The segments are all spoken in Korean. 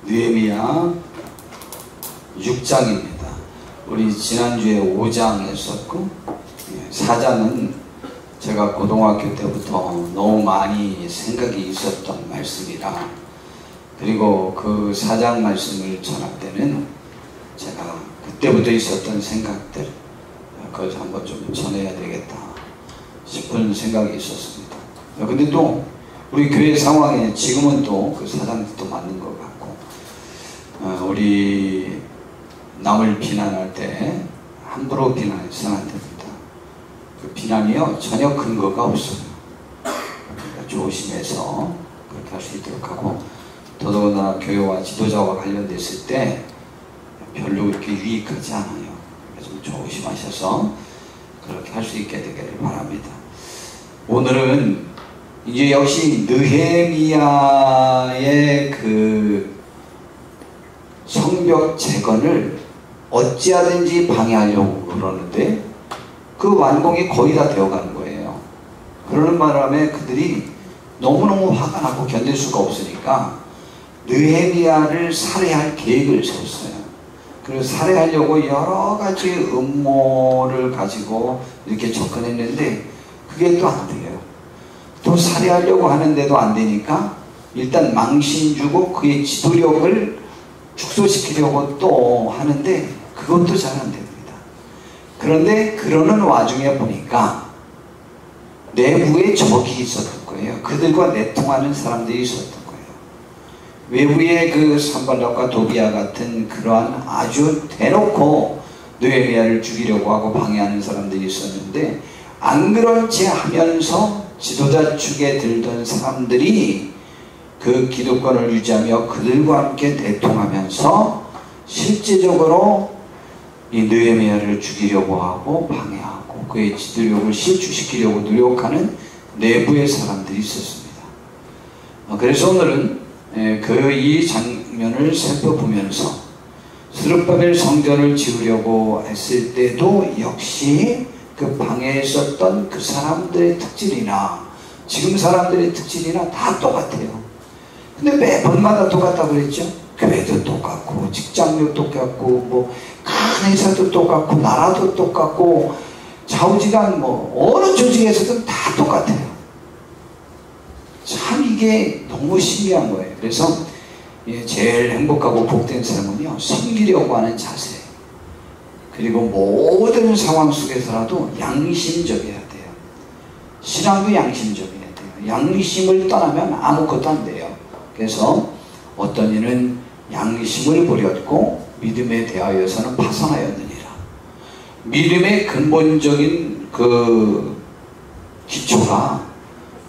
느헤미야 6장입니다. 우리 지난주에 5장 했었고 4장은 제가 고등학교 때부터 너무 많이 생각이 있었던 말씀이라, 그리고 그 4장 말씀을 전할 때는 제가 그때부터 있었던 생각들 그걸 한번 좀 전해야 되겠다 싶은 생각이 있었습니다. 근데 또 우리 교회 상황에 지금은 또 그 4장도 맞는 것 같고, 우리 남을 비난할 때 함부로 비난해서는 안 됩니다. 그 비난이요 전혀 근거가 없어요. 그러니까 조심해서 그렇게 할 수 있도록 하고, 더더군다나 교회와 지도자와 관련됐을 때 별로 이렇게 유익하지 않아요. 좀 조심하셔서 그렇게 할 수 있게 되기를 바랍니다. 오늘은 이제 역시 느헤미야의 그 성벽 재건을 어찌하든지 방해하려고 그러는데 그 완공이 거의 다 되어가는 거예요. 그러는 바람에 그들이 너무너무 화가 나고 견딜 수가 없으니까 느헤미야를 살해할 계획을 세웠어요. 그래서 살해하려고 여러 가지 음모를 가지고 이렇게 접근했는데 그게 또 안 돼요. 또 살해하려고 하는데도 안 되니까 일단 망신 주고 그의 지도력을 축소시키려고 또 하는데 그것도 잘 안 됩니다. 그런데 그러는 와중에 보니까 내부에 적이 있었던 거예요. 그들과 내통하는 사람들이 있었던 거예요. 외부에 그 산발락과 도비아 같은 그러한 아주 대놓고 느헤미야를 죽이려고 하고 방해하는 사람들이 있었는데, 안 그런 채 하면서 지도자 축에 들던 사람들이 그 기득권을 유지하며 그들과 함께 내통하면서 실제적으로 이 느헤미야를 죽이려고 하고 방해하고 그의 지도력을 실추시키려고 노력하는 내부의 사람들이 있었습니다. 그래서 오늘은 이 장면을 살펴보면서 스룹바벨 성전을 지으려고 했을 때도 역시 그 방해했었던 그 사람들의 특질이나 지금 사람들의 특질이나 다 똑같아요. 근데 매번마다 똑같다고 그랬죠. 교회도 똑같고 직장도 똑같고 뭐 큰 회사도 똑같고 나라도 똑같고 좌우지간 뭐 어느 조직에서든 다 똑같아요. 참 이게 너무 신기한 거예요. 그래서 제일 행복하고 복된 사람은요 섬기려고 하는 자세, 그리고 모든 상황 속에서라도 양심적이어야 돼요. 신앙도 양심적이어야 돼요. 양심을 떠나면 아무것도 안 돼요. 그래서 어떤 이는 양심을 버렸고 믿음에 대하여서는 파산하였느니라. 믿음의 근본적인 그 기초가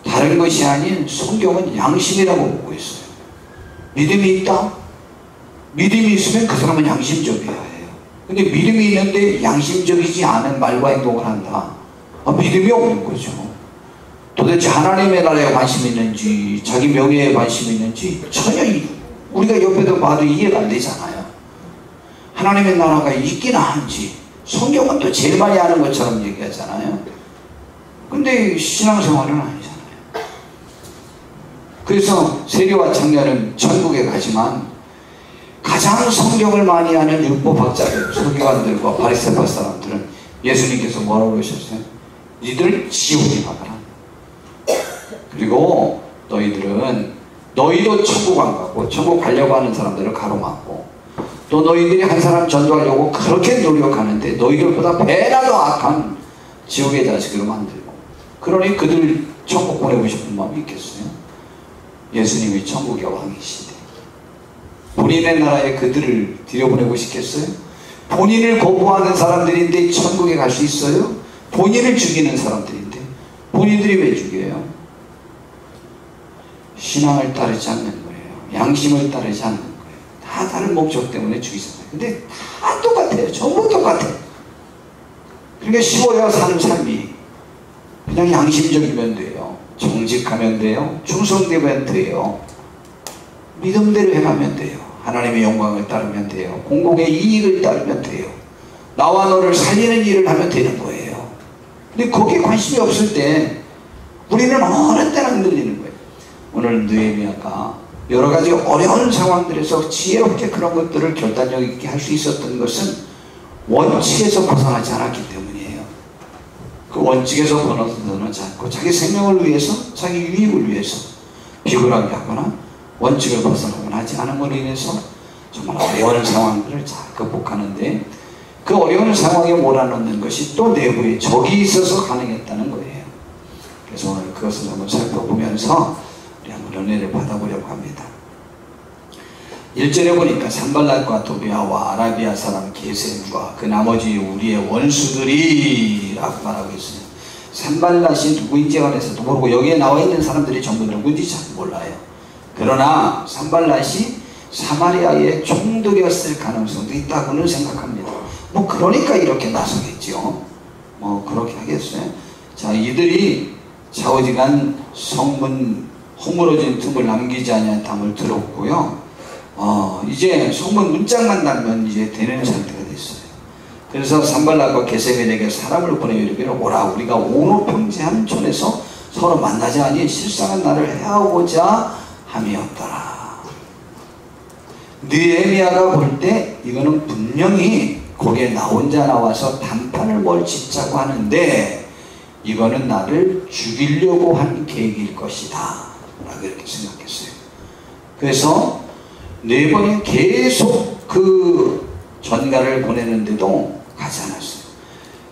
다른 것이 아닌 성경은 양심이라고 보고 있어요. 믿음이 있다? 믿음이 있으면 그 사람은 양심적이어야 해요. 근데 믿음이 있는데 양심적이지 않은 말과 행동을 한다. 믿음이 없는 거죠. 도대체 하나님의 나라에 관심이 있는지 자기 명예에 관심이 있는지 전혀 우리가 옆에도 봐도 이해가 안 되잖아요. 하나님의 나라가 있기나 한지 성경은 또 제일 많이 아는 것처럼 얘기하잖아요. 근데 신앙생활은 아니잖아요. 그래서 세리와 청년은 천국에 가지만 가장 성경을 많이 아는 율법학자들, 서기관들과 바리새파 사람들은 예수님께서 뭐라고 그러셨어요? 니들 지옥에 가거라. 그리고 너희도 천국 안 가고 천국 가려고 하는 사람들을 가로막고, 또 너희들이 한 사람 전도하려고 그렇게 노력하는데 너희들보다 배나 더 악한 지옥의 자식으로 만들고, 그러니 그들 천국 보내고 싶은 마음이 있겠어요? 예수님이 천국의 왕이신데 본인의 나라에 그들을 들여보내고 싶겠어요? 본인을 거부하는 사람들인데 천국에 갈 수 있어요? 본인을 죽이는 사람들인데 본인들이 왜 죽여요? 신앙을 따르지 않는 거예요. 양심을 따르지 않는 거예요. 다 다른 목적 때문에 죽이잖아요. 근데 다 똑같아요. 전부 똑같아요. 그러니까 쉬워요. 사는 삶이. 그냥 양심적이면 돼요. 정직하면 돼요. 충성되면 돼요. 믿음대로 해가면 돼요. 하나님의 영광을 따르면 돼요. 공공의 이익을 따르면 돼요. 나와 너를 살리는 일을 하면 되는 거예요. 근데 거기에 관심이 없을 때 우리는 어느 때나 흔들리는 거예요. 오늘 느헤미야가 여러 가지 어려운 상황들에서 지혜롭게 그런 것들을 결단력 있게 할 수 있었던 것은 원칙에서 벗어나지 않았기 때문이에요. 그 원칙에서 벗어나지 않고 자기 생명을 위해서, 자기 유익을 위해서 비굴하게 하거나 원칙을 벗어나거나 하지 않음으로 인해서 정말 어려운 상황들을 잘 극복하는데, 그 어려운 상황에 몰아넣는 것이 또 내부에 적이 있어서 가능했다는 거예요. 그래서 오늘 그것을 한번 살펴보면서 우리 한번 은혜를 받아보려고 합니다. 1절에 보니까 산발랏과 도비아와 아라비아 사람 게셈과 그 나머지 우리의 원수들이 라고 말하고 있어요. 산발랏이 누구인지에 관해서도 모르고 여기에 나와 있는 사람들이 전부 누구인지 잘 몰라요. 그러나 산발랏이 사마리아의 총독이었을 가능성도 있다고는 생각합니다. 뭐 그러니까 이렇게 나서겠죠. 뭐 그렇게 하겠어요. 자, 이들이 좌우지간 성문 허물어진 틈을 남기지 아니한 담을 들었고요. 이제 성문 문짝만 달면 이제 되는 상태가 됐어요. 그래서 산발랏과 게셈에게 사람을 보내어 이르기를 오라, 우리가 온 평지한 촌에서 서로 만나지 아니 실상한 날을 해하고자 함이었더라. 느헤미야가 볼 때 이거는 분명히 거기에 나 혼자 나와서 단판을 뭘 짓자고 하는데 이거는 나를 죽이려고 한 계획일 것이다 라고 이렇게 생각했어요. 그래서 4번이 계속 그 전가를 보내는데도 가지 않았어요.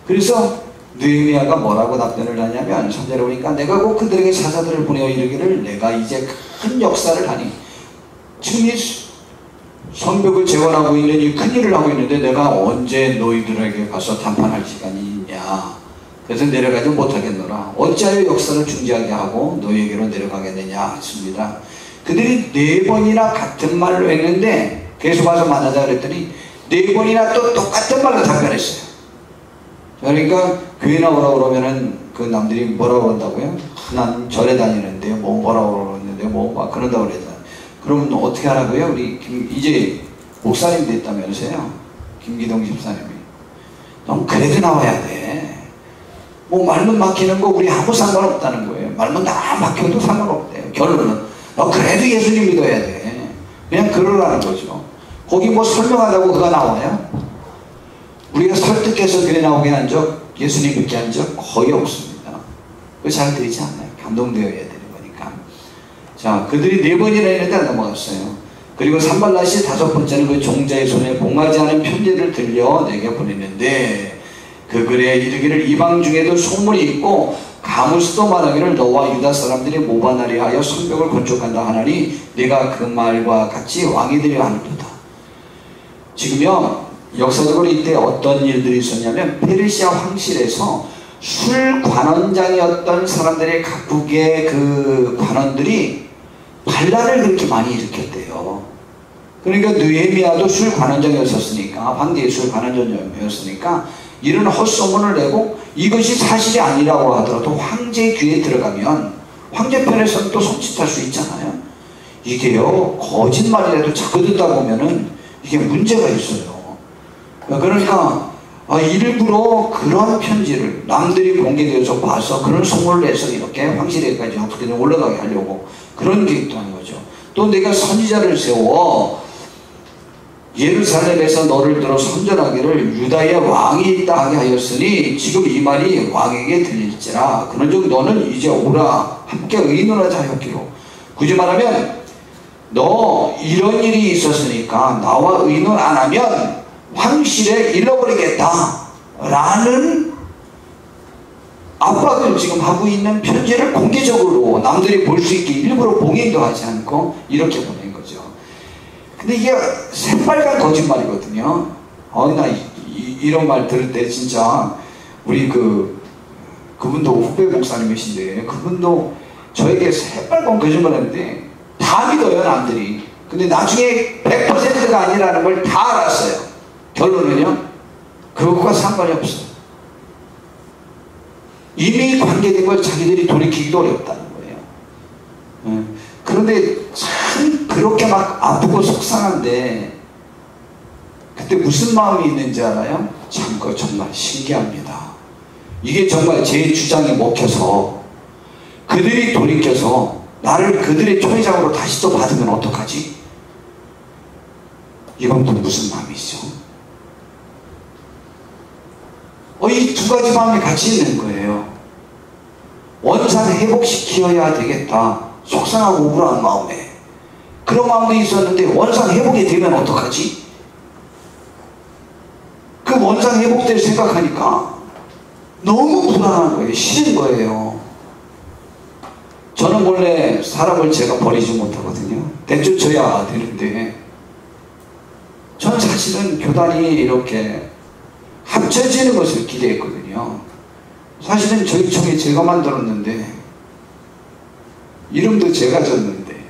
그래서 느헤미야가 뭐라고 답변을 하냐면 3절에 보니까 내가 곧 그들에게 사자들을 보내어 이르기를 내가 이제 큰 역사를 하니, 지금 이 성벽을 재건하고 있는 이 큰일을 하고 있는데 내가 언제 너희들에게 가서談판할 시간이 있냐. 그래서 내려가지 못하겠노라. 어찌하여 역사를 중지하게 하고 너희에게로 내려가겠느냐 했습니다. 그들이 4번이나 같은 말로 했는데 계속 와서 만나자 그랬더니 4번이나 또 똑같은 말로 답변했어요. 그러니까 교회 나오라고 그러면은 그 남들이 뭐라고 그런다고요? 난 절에 다니는데 뭐라고 그러는데 막 그런다고 그랬잖아요. 그러면 어떻게 하라고요? 우리 이제 목사님 됐다면서요? 김기동 집사님이. 넌 그래도 나와야 돼. 뭐 말문 막히는 거 우리 아무 상관없다는 거예요. 말문 다 막혀도 상관없대요. 결론은 너 그래도 예수님 믿어야 돼. 그냥 그러라는 거죠. 거기 뭐 설명하다고 그가 나와요? 우리가 설득해서 교회 나오게 한 적, 예수님 믿게 한 적 거의 없습니다. 그거 잘 되지 않아요. 감동되어야 되는 거니까. 자, 그들이 4번이나 했는데 안 넘어갔어요. 그리고 산발랏이 5번째는 그 종자의 손에 봉하지 않은 편지를 들려 내게 보냈는데 그 글에 이르기를 이방 중에도 소문이 있고 가무스도 말하기를 너와 유다 사람들이 모반하리 하여 성벽을 건축한다 하나니 네가 그 말과 같이 왕이 되려 하는도다. 지금요, 역사적으로 이때 어떤 일들이 있었냐면 페르시아 황실에서 술 관원장이었던 사람들의 각국의 그 관원들이 반란을 그렇게 많이 일으켰대요. 그러니까 느헤미야도 술 관원장이었으니까, 황제의 술 관원장이었으니까 이런 헛소문을 내고 이것이 사실이 아니라고 하더라도 황제의 귀에 들어가면 황제 편에서는 또 손짓할 수 있잖아요. 이게요, 거짓말이라도 자꾸 듣다 보면은 이게 문제가 있어요. 그러니까 일부러 그런 편지를 남들이 공개되어서 봐서 그런 소문을 내서 이렇게 황실에까지 어떻게든 올라가게 하려고 그런 계획도 하는 거죠. 또 내가 선지자를 세워 예루살렘에서 너를 들어 선전하기를 유다의 왕이 있다 하게 하였으니 지금 이 말이 왕에게 들릴지라. 그런즉 너는 이제 오라 함께 의논하자 하였기로. 굳이 말하면 너 이런 일이 있었으니까 나와 의논 안 하면 황실에 잃어버리겠다 라는 압박을 지금 하고 있는 편지를 공개적으로 남들이 볼 수 있게 일부러 봉인도 하지 않고 이렇게 보낸 거죠. 근데 이게 새빨간 거짓말이거든요. 나 이런 말 들을 때 진짜 우리 그분도 후배 목사님이신데 그분도 저에게 새빨간 거짓말 했는데 다 믿어요 남들이. 근데 나중에 100%가 아니라는 걸 다 알았어요. 결론은요, 그것과 상관이 없어요. 이미 관계된 걸 자기들이 돌이키기도 어렵다는 거예요. 그런데 참 그렇게 막 아프고 속상한데 그때 무슨 마음이 있는지 알아요? 참 그거 정말 신기합니다. 이게 정말 제 주장이 먹혀서 그들이 돌이켜서 나를 그들의 총회장으로 다시 또 받으면 어떡하지? 이건 또 무슨 마음이죠? 이 두 가지 마음이 같이 있는 거예요. 원상 회복시켜야 되겠다. 속상하고 우울한 마음에. 그런 마음도 있었는데 원상 회복이 되면 어떡하지? 그 원상 회복될 생각하니까 너무 불안한 거예요. 싫은 거예요. 저는 원래 사람을 제가 버리지 못하거든요. 내쫓아야 되는데 저는 사실은 교단이 이렇게 합쳐지는 것을 기대했거든요. 사실은 저희 총회 제가 만들었는데 이름도 제가 졌는데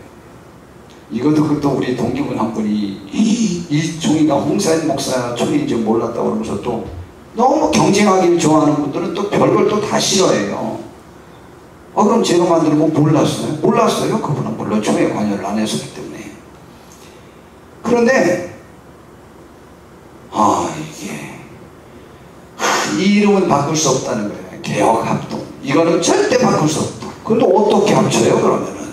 이것도 그것도 우리 동기분 한 분이 이 총회가 홍사인 목사 총회인 줄 몰랐다고 그러면서 또 너무 경쟁하기를 좋아하는 분들은 또 별걸 또 다 싫어해요. 그럼 제가 만드는 거 몰랐어요? 몰랐어요. 그분은 물론 총회에 관여를 안 했었기 때문에. 그런데 이게 이 이름은 바꿀 수 없다는 거예요. 개혁합동. 이거는 절대 바꿀 수 없다. 근데 어떻게 합쳐요 그러면은?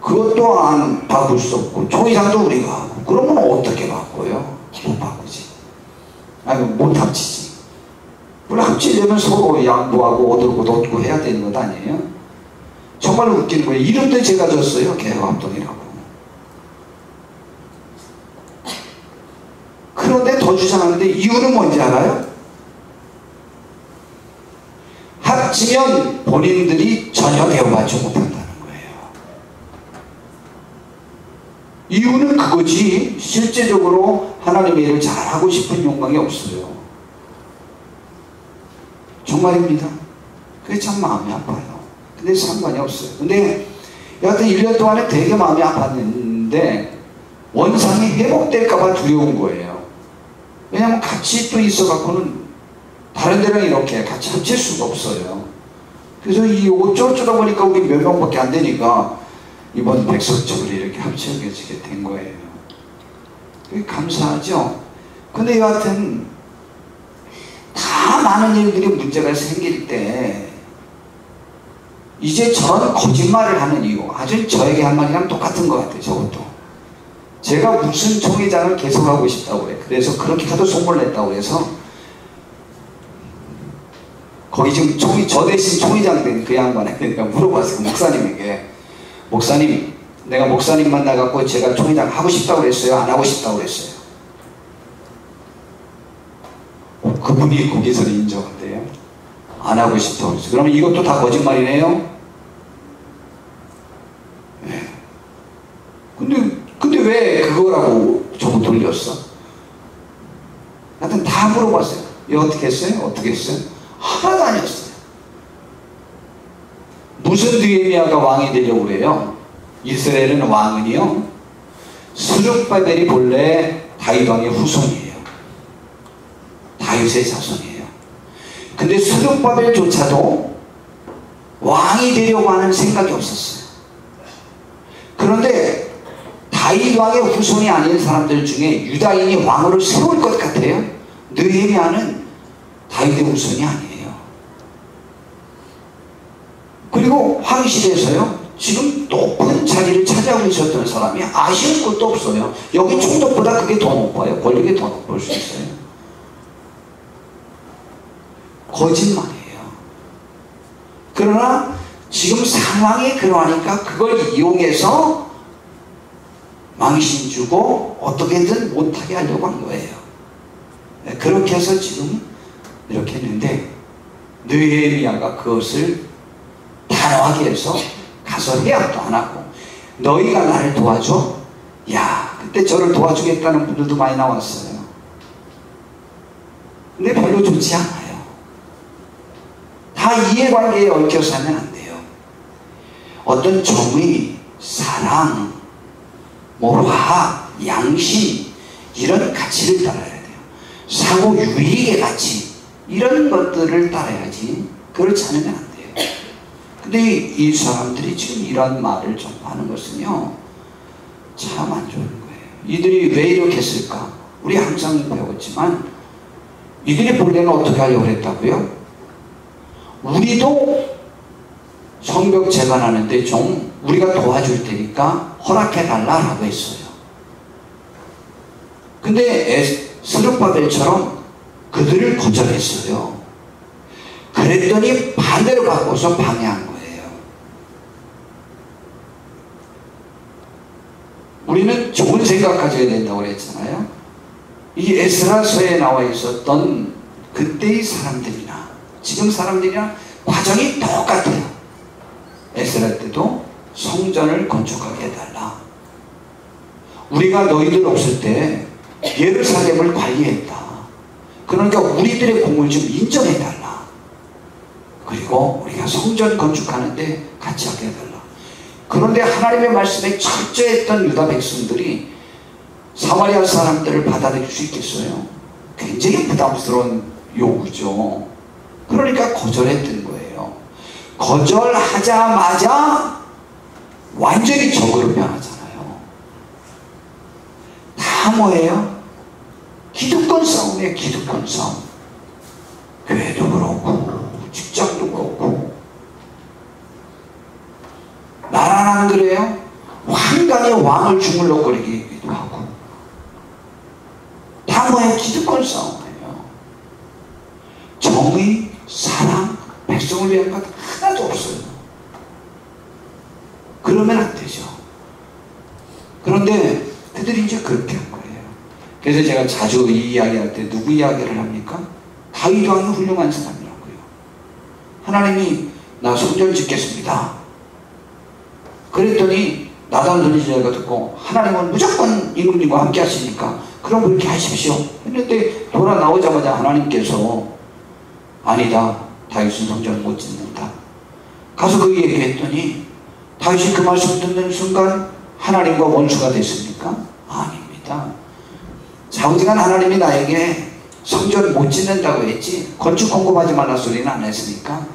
그것도 안 바꿀 수 없고 총회장도 우리가 하고 그러면 어떻게 바꿔요? 못 바꾸지. 아니 못 합치지. 물론 합치려면 서로 양보하고 얻고 해야 되는 것 아니에요? 정말 웃기는 거예요. 이름도 제가 줬어요. 개혁합동이라고. 그런데 더 주장하는데 이유는 뭔지 알아요? 합치면 본인들이 전혀 대우받지 못한다는 거예요. 이유는 그거지 실제적으로 하나님의 일을 잘하고 싶은 욕망이 없어요. 정말입니다. 그게 참 마음이 아파요. 근데 상관이 없어요. 근데 여하튼 1년 동안에 되게 마음이 아팠는데 원상이 회복될까봐 두려운 거예요. 왜냐하면 같이 또 있어갖고는 다른 데랑 이렇게 같이 합칠 수가 없어요. 그래서 이 어쩌다 보니까 우리 몇 명밖에 안 되니까 이번 백석적으로 이렇게 합쳐지게 된 거예요. 그게 감사하죠? 근데 여하튼 다 많은 일들이 문제가 생길 때 이제 저는 거짓말을 하는 이유 아주 저에게 한 말이랑 똑같은 것 같아요. 저것도 제가 무슨 총회장을 계속하고 싶다고 그래. 그래서 그렇게 하도 속물 냈다고 해서 거기 지금 저 대신 총회장 된 그 양반에게 내가 물어봤어요. 목사님에게. 목사님, 내가 목사님 만나갖고 제가 총회장 하고 싶다고 그랬어요? 안 하고 싶다고 그랬어요? 그분이 거기서 인정한대요. 안 하고 싶다고 그랬어요. 그러면 이것도 다 거짓말이네요? 네. 근데 왜 그거라고 저거 돌렸어? 하여튼 다 물어봤어요. 얘 어떻게 했어요? 어떻게 했어요? 하나도 아니었어요. 무슨 느헤미야가 왕이 되려고 그래요? 이스라엘은 왕은요 스룹바벨이 본래 다윗 왕의 후손이에요. 다윗의 자손이에요. 근데 스룹바벨조차도 왕이 되려고 하는 생각이 없었어요. 그런데 다윗 왕의 후손이 아닌 사람들 중에 유다인이 왕으로 세울 것 같아요. 느헤미야는 다윗의 후손이 아니에요. 그리고 황실에서요 지금 높은 자리를 차지하고 있었던 사람이 아쉬운 것도 없어요. 여기 총독보다 그게 더 높아요. 권력이 더 높을 수 있어요. 거짓말이에요. 그러나 지금 상황이 그러하니까 그걸 이용해서 망신 주고 어떻게든 못하게 하려고 한 거예요. 그렇게 해서 지금 이렇게 했는데 느헤미야가 그것을 단호하게 해서 가서 해약도 안 하고 너희가 나를 도와줘? 야, 그때 저를 도와주겠다는 분들도 많이 나왔어요. 근데 별로 좋지 않아요. 다 이해관계에 얽혀서 하면 안 돼요. 어떤 정의, 사랑, 화학, 양심 이런 가치를 따라야 돼요. 상호 유익의 가치 이런 것들을 따라야지 그렇지 않으면 안 돼요. 근데 이 사람들이 지금 이런 말을 좀 하는 것은요 참 안 좋은 거예요. 이들이 왜 이렇게 했을까? 우리 항상 배웠지만 이들이 본래는 어떻게 하려고 했다고요? 우리도 성벽 재건하는데 좀 우리가 도와줄 테니까 허락해달라라고 했어요. 근데 스룹바벨처럼 그들을 거절했어요. 그랬더니 반대로 바꿔서 방해한 거예요. 우리는 좋은 생각 가져야 된다고 그랬잖아요. 이 에스라서에 나와 있었던 그때의 사람들이나 지금 사람들이나 과정이 똑같아요. 에스라 때도 성전을 건축하게 해달라. 우리가 너희들 없을 때 예루살렘을 관리했다. 그러니까 우리들의 공을 좀 인정해달라. 그리고 우리가 성전 건축하는데 같이 하게 해달라. 그런데 하나님의 말씀에 철저했던 유다 백성들이 사마리아 사람들을 받아들일 수 있겠어요? 굉장히 부담스러운 요구죠. 그러니까 거절했던 거예요. 거절하자마자 완전히 적으로 변하잖아요. 다 뭐예요? 기득권 싸움이에요. 기득권 싸움. 교회도 그렇고 직장도 그렇고. 나라는 안 그래요? 환강의 왕을 주물럭거리기도 하고. 다 뭐예요? 기득권 싸움이에요. 정의, 사랑, 백성을 위한 것 하나도 없어요. 그러면 안 되죠. 그런데 그들이 이제 그렇게 한 거예요. 그래서 제가 자주 이 이야기할 때 누구 이야기를 합니까? 다윗 왕이 훌륭한 사람이라고요. 하나님이 나 성전 짓겠습니다. 그랬더니 나단 선지자가 듣고 하나님은 무조건 임금님과 함께 하시니까 그럼 그렇게 하십시오. 했는데 돌아 나오자마자 하나님께서 아니다. 다윗은 성전을 못 짓는다. 가서 그 얘기했더니 다윗이 그 말씀 듣는 순간 하나님과 원수가 됐습니까? 아닙니다. 자우지간 하나님이 나에게 성전 못 짓는다고 했지 건축 공급하지 말라 소리는 안 했으니까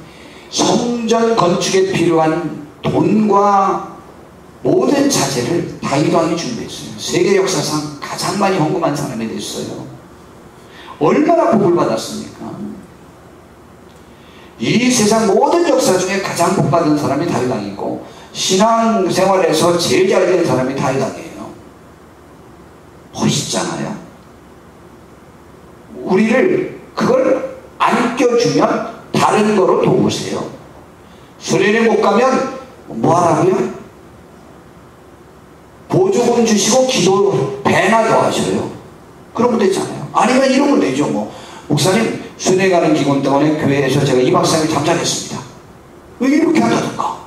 성전 건축에 필요한 돈과 모든 자재를 다윗 왕이 준비했어요. 세계 역사상 가장 많이 헌금한 사람이 됐어요. 얼마나 복을 받았습니까? 이 세상 모든 역사 중에 가장 복 받은 사람이 다윗 왕이고 신앙생활에서 제일 잘 된 사람이 다윗 왕이에요. 멋있잖아요. 우리를 그걸 안 껴주면 다른 거로 도우세요. 수련회 못 가면 뭐 하라고요? 보조금 주시고 기도 배나 더 하셔요. 그러면 되잖아요. 아니면 이러면 되죠. 뭐 목사님 수련회 가는 기간 동안에 교회에서 제가 2박 3일 잠자겠습니다. 왜 이렇게 한다든가.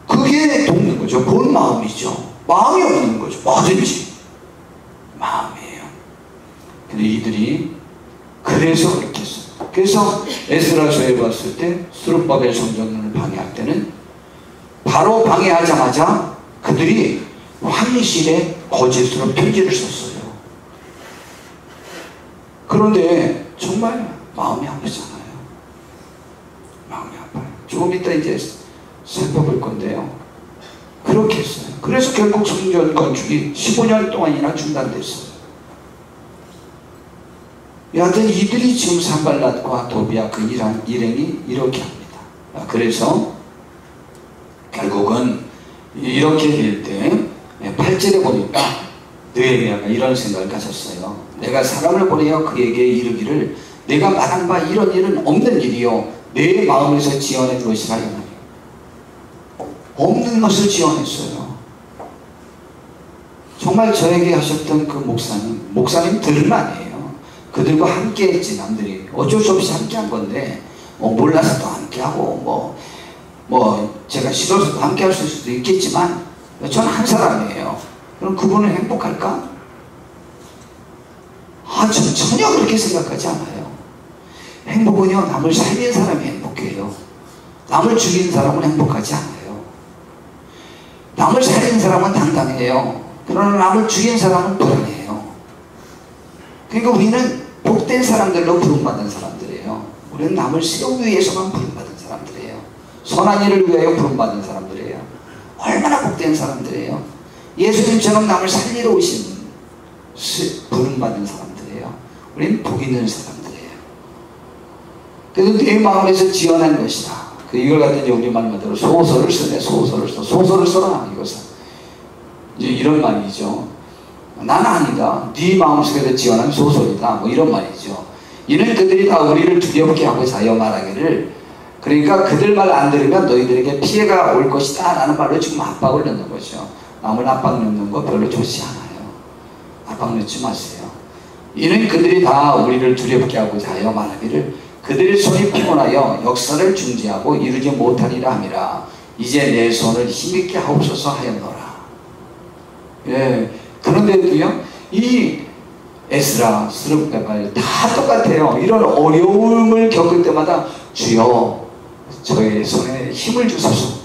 그게 돕는 거죠. 본 마음이죠. 마음이 없는 거죠. 뭐든지 마음이에요. 근데 이들이 그래서 그렇게 했어요. 그래서 에스라서에 봤을 때 스룹바벨 성전을 방해할 때는 바로 방해하자마자 그들이 황실에 거짓으로 편지를 썼어요. 그런데 정말 마음이 아프잖아요. 마음이 아파요. 조금 이따 이제 살펴볼 건데요. 그렇게 했어요. 그래서 결국 성전 건축이 15년 동안이나 중단됐어요. 여하튼 이들이 지금 산발랏과 도비아 그 일행이 이렇게 합니다. 그래서 결국은 이렇게 될 때 8절에 보니까 느헤미야가 이런 생각을 가졌어요. 내가 사람을 보내어 그에게 이르기를 내가 말한 바 이런 일은 없는 일이요 내 마음에서 지어낸 것이라 하니 없는 것을 지어냈어요. 정말 저에게 하셨던 그 목사님들은 아니에요. 그들과 함께 했지. 남들이 어쩔 수 없이 함께 한 건데 몰라서도 함께 하고 제가 싫어서도 함께 할 수도 있겠지만 저는 한 사람이에요. 그럼 그분은 행복할까? 저는 전혀 그렇게 생각하지 않아요. 행복은요 남을 살린 사람이 행복해요. 남을 죽인 사람은 행복하지 않아요. 남을 살린 사람은 당당해요. 그러나 남을 죽인 사람은 불안해요. 그러니까 우리는 복된 사람들로 부름받은 사람들이에요. 우리는 남을 세우기 위해서만 부름받은 사람들이에요. 선한 일을 위하여 부름받은 사람들이에요. 얼마나 복된 사람들이에요. 예수님처럼 남을 살리러 오신 부름받은 사람들이에요. 우리는 복 있는 사람들이에요. 그래서 내 마음에서 지어낸 것이다. 이걸 갖다 이제 우리 말대로 소설을 쓰네. 소설을 써라 이것은. 이제 이런 말이죠. 나는 아니다. 네 마음속에서 지어낸 소설이다. 뭐 이런 말이죠. 이는 그들이 다 우리를 두렵게 하고 자여 말하기를, 그러니까 그들 말 안 들으면 너희들에게 피해가 올 것이다 라는 말로 지금 압박을 넣는 거죠. 남을 압박 넣는 거 별로 좋지 않아요. 압박 넣지 마세요. 이는 그들이 다 우리를 두렵게 하고자 하여 말하기를 그들의 손이 피곤하여 역사를 중지하고 이루지 못하리라 함이라. 이제 내 손을 힘있게 하옵소서 하였노라. 예, 그런데도요, 이 에스라, 스룹바벨 다 똑같아요. 이런 어려움을 겪을 때마다 주여 저의 손에 힘을 주소서.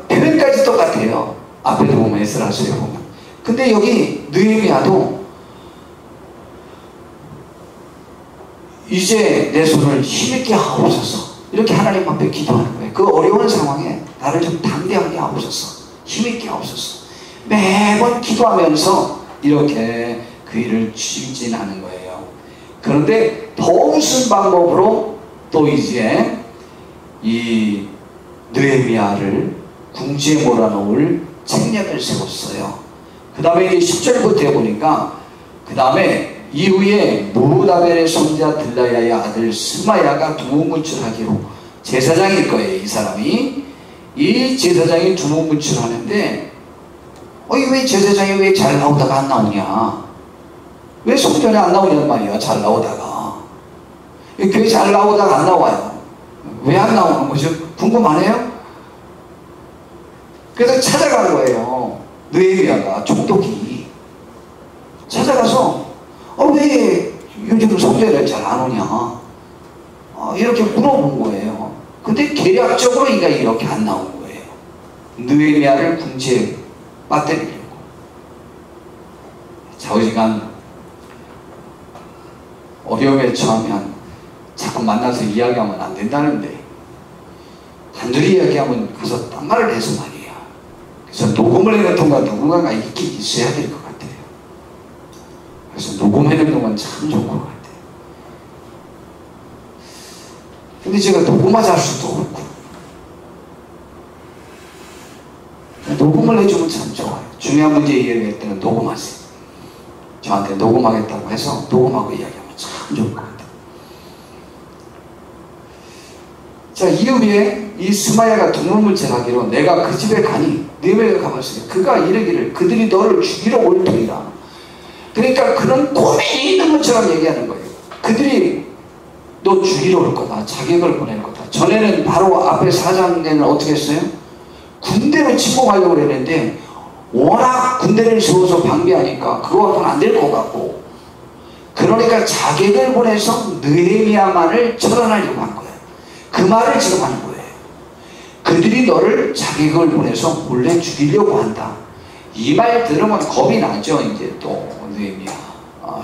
표현까지 똑같아요. 앞에도 보면 에스라서에 보면. 근데 여기 느헤미야도 이제 내 손을 힘있게 하옵소서. 이렇게 하나님 앞에 기도하는 거예요. 그 어려운 상황에 나를 좀 담대하게 하옵소서. 힘있게 하옵소서. 매번 기도하면서 이렇게 그 일을 추진하는 거예요. 그런데 더 무슨 방법으로 또 이제 이 느헤미야를 궁지에 몰아넣을 책략을 세웠어요. 그 다음에 이제 10절부터 해보니까 그 다음에 이후에 무다벨의 손자 들라야의 아들 스마야가 두문문출하기로, 제사장일 거예요. 이 사람이. 이 제사장이 두문문출하는데 왜 제사장이 왜 잘 나오다가 안 나오냐, 왜 성전에 안 나오냐는 말이야. 잘 나오다가. 교회 잘 나오다가 안 나와요. 왜 안 나오는 거죠? 궁금하네요. 그래서 찾아간 거예요. 느헤미야가 총독이 찾아가서 왜 요즘 성전에 잘 안 오냐, 이렇게 물어본 거예요. 근데 계략적으로 이렇게 안 나온 거예요. 느헤미야를 궁지에 빠뜨리려고. 좌우지간 어려움에 처하면 자꾸 만나서 이야기하면 안 된다는데, 단둘이 이야기하면 가서 딴 말을 해서 말이야. 그래서 녹음을 해놓은 동안 누군가가 있어야 될 것 같아요. 그래서 녹음해놓은 동안 참 좋은 것 같아요. 근데 제가 녹음하자 할 수도 없고, 녹음을 해주면 참 좋아요. 중요한 문제 이야기할 때는 녹음하세요. 저한테 녹음하겠다고 해서 녹음하고 이야기하면 참 좋을 것 같아요. 자, 이후에 이 스마야가 두문문출하기로 내가 그 집에 가니, 느헤미야가 가봤어요. 그가 이르기를 그들이 너를 죽이러 올 터이라. 그러니까 그런 고민이 있는 것처럼 얘기하는 거예요. 그들이 너 죽이러 올 거다. 자객을 보낼 거다. 전에는 바로 앞에 4장에는 어떻게 했어요? 군대로 침공하려고 그랬는데 워낙 군대를 세워서 방비하니까 그거 안 될 것 같고, 그러니까 자객을 보내서 느헤미야만을 처단하려고 한 거예요. 그 말을 지금 하는 거예요. 그들이 너를 자객을 보내서 몰래 죽이려고 한다. 이 말 들으면 겁이 나죠. 이제 또 느헤미야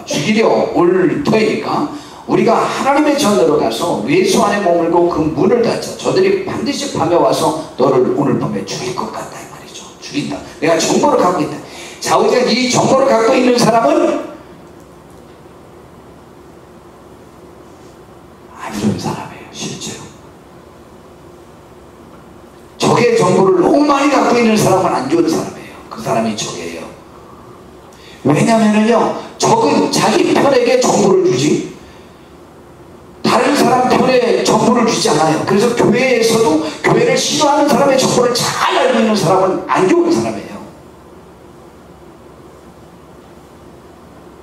죽이려 올 터이니까 우리가 하나님의 전으로 가서 외수 안에 머물고 그 문을 닫자. 저들이 반드시 밤에 와서 너를 오늘 밤에 죽일 것 같다 이 말이죠. 죽인다. 내가 정보를 갖고 있다. 좌우지간 이 정보를 갖고 있는 사람은 안 좋은 사람이에요. 실제로. 적의 정보를 너무 많이 갖고 있는 사람은 안 좋은 사람이에요. 그 사람이 적이에요. 왜냐면은요, 적은 자기 편에게 정보를 주지 다른 사람 편에 정보를 주지 않아요. 그래서 교회에서도 교회를 싫어하는 사람의 정보를 잘 알고 있는 사람은 안 좋은 사람이에요.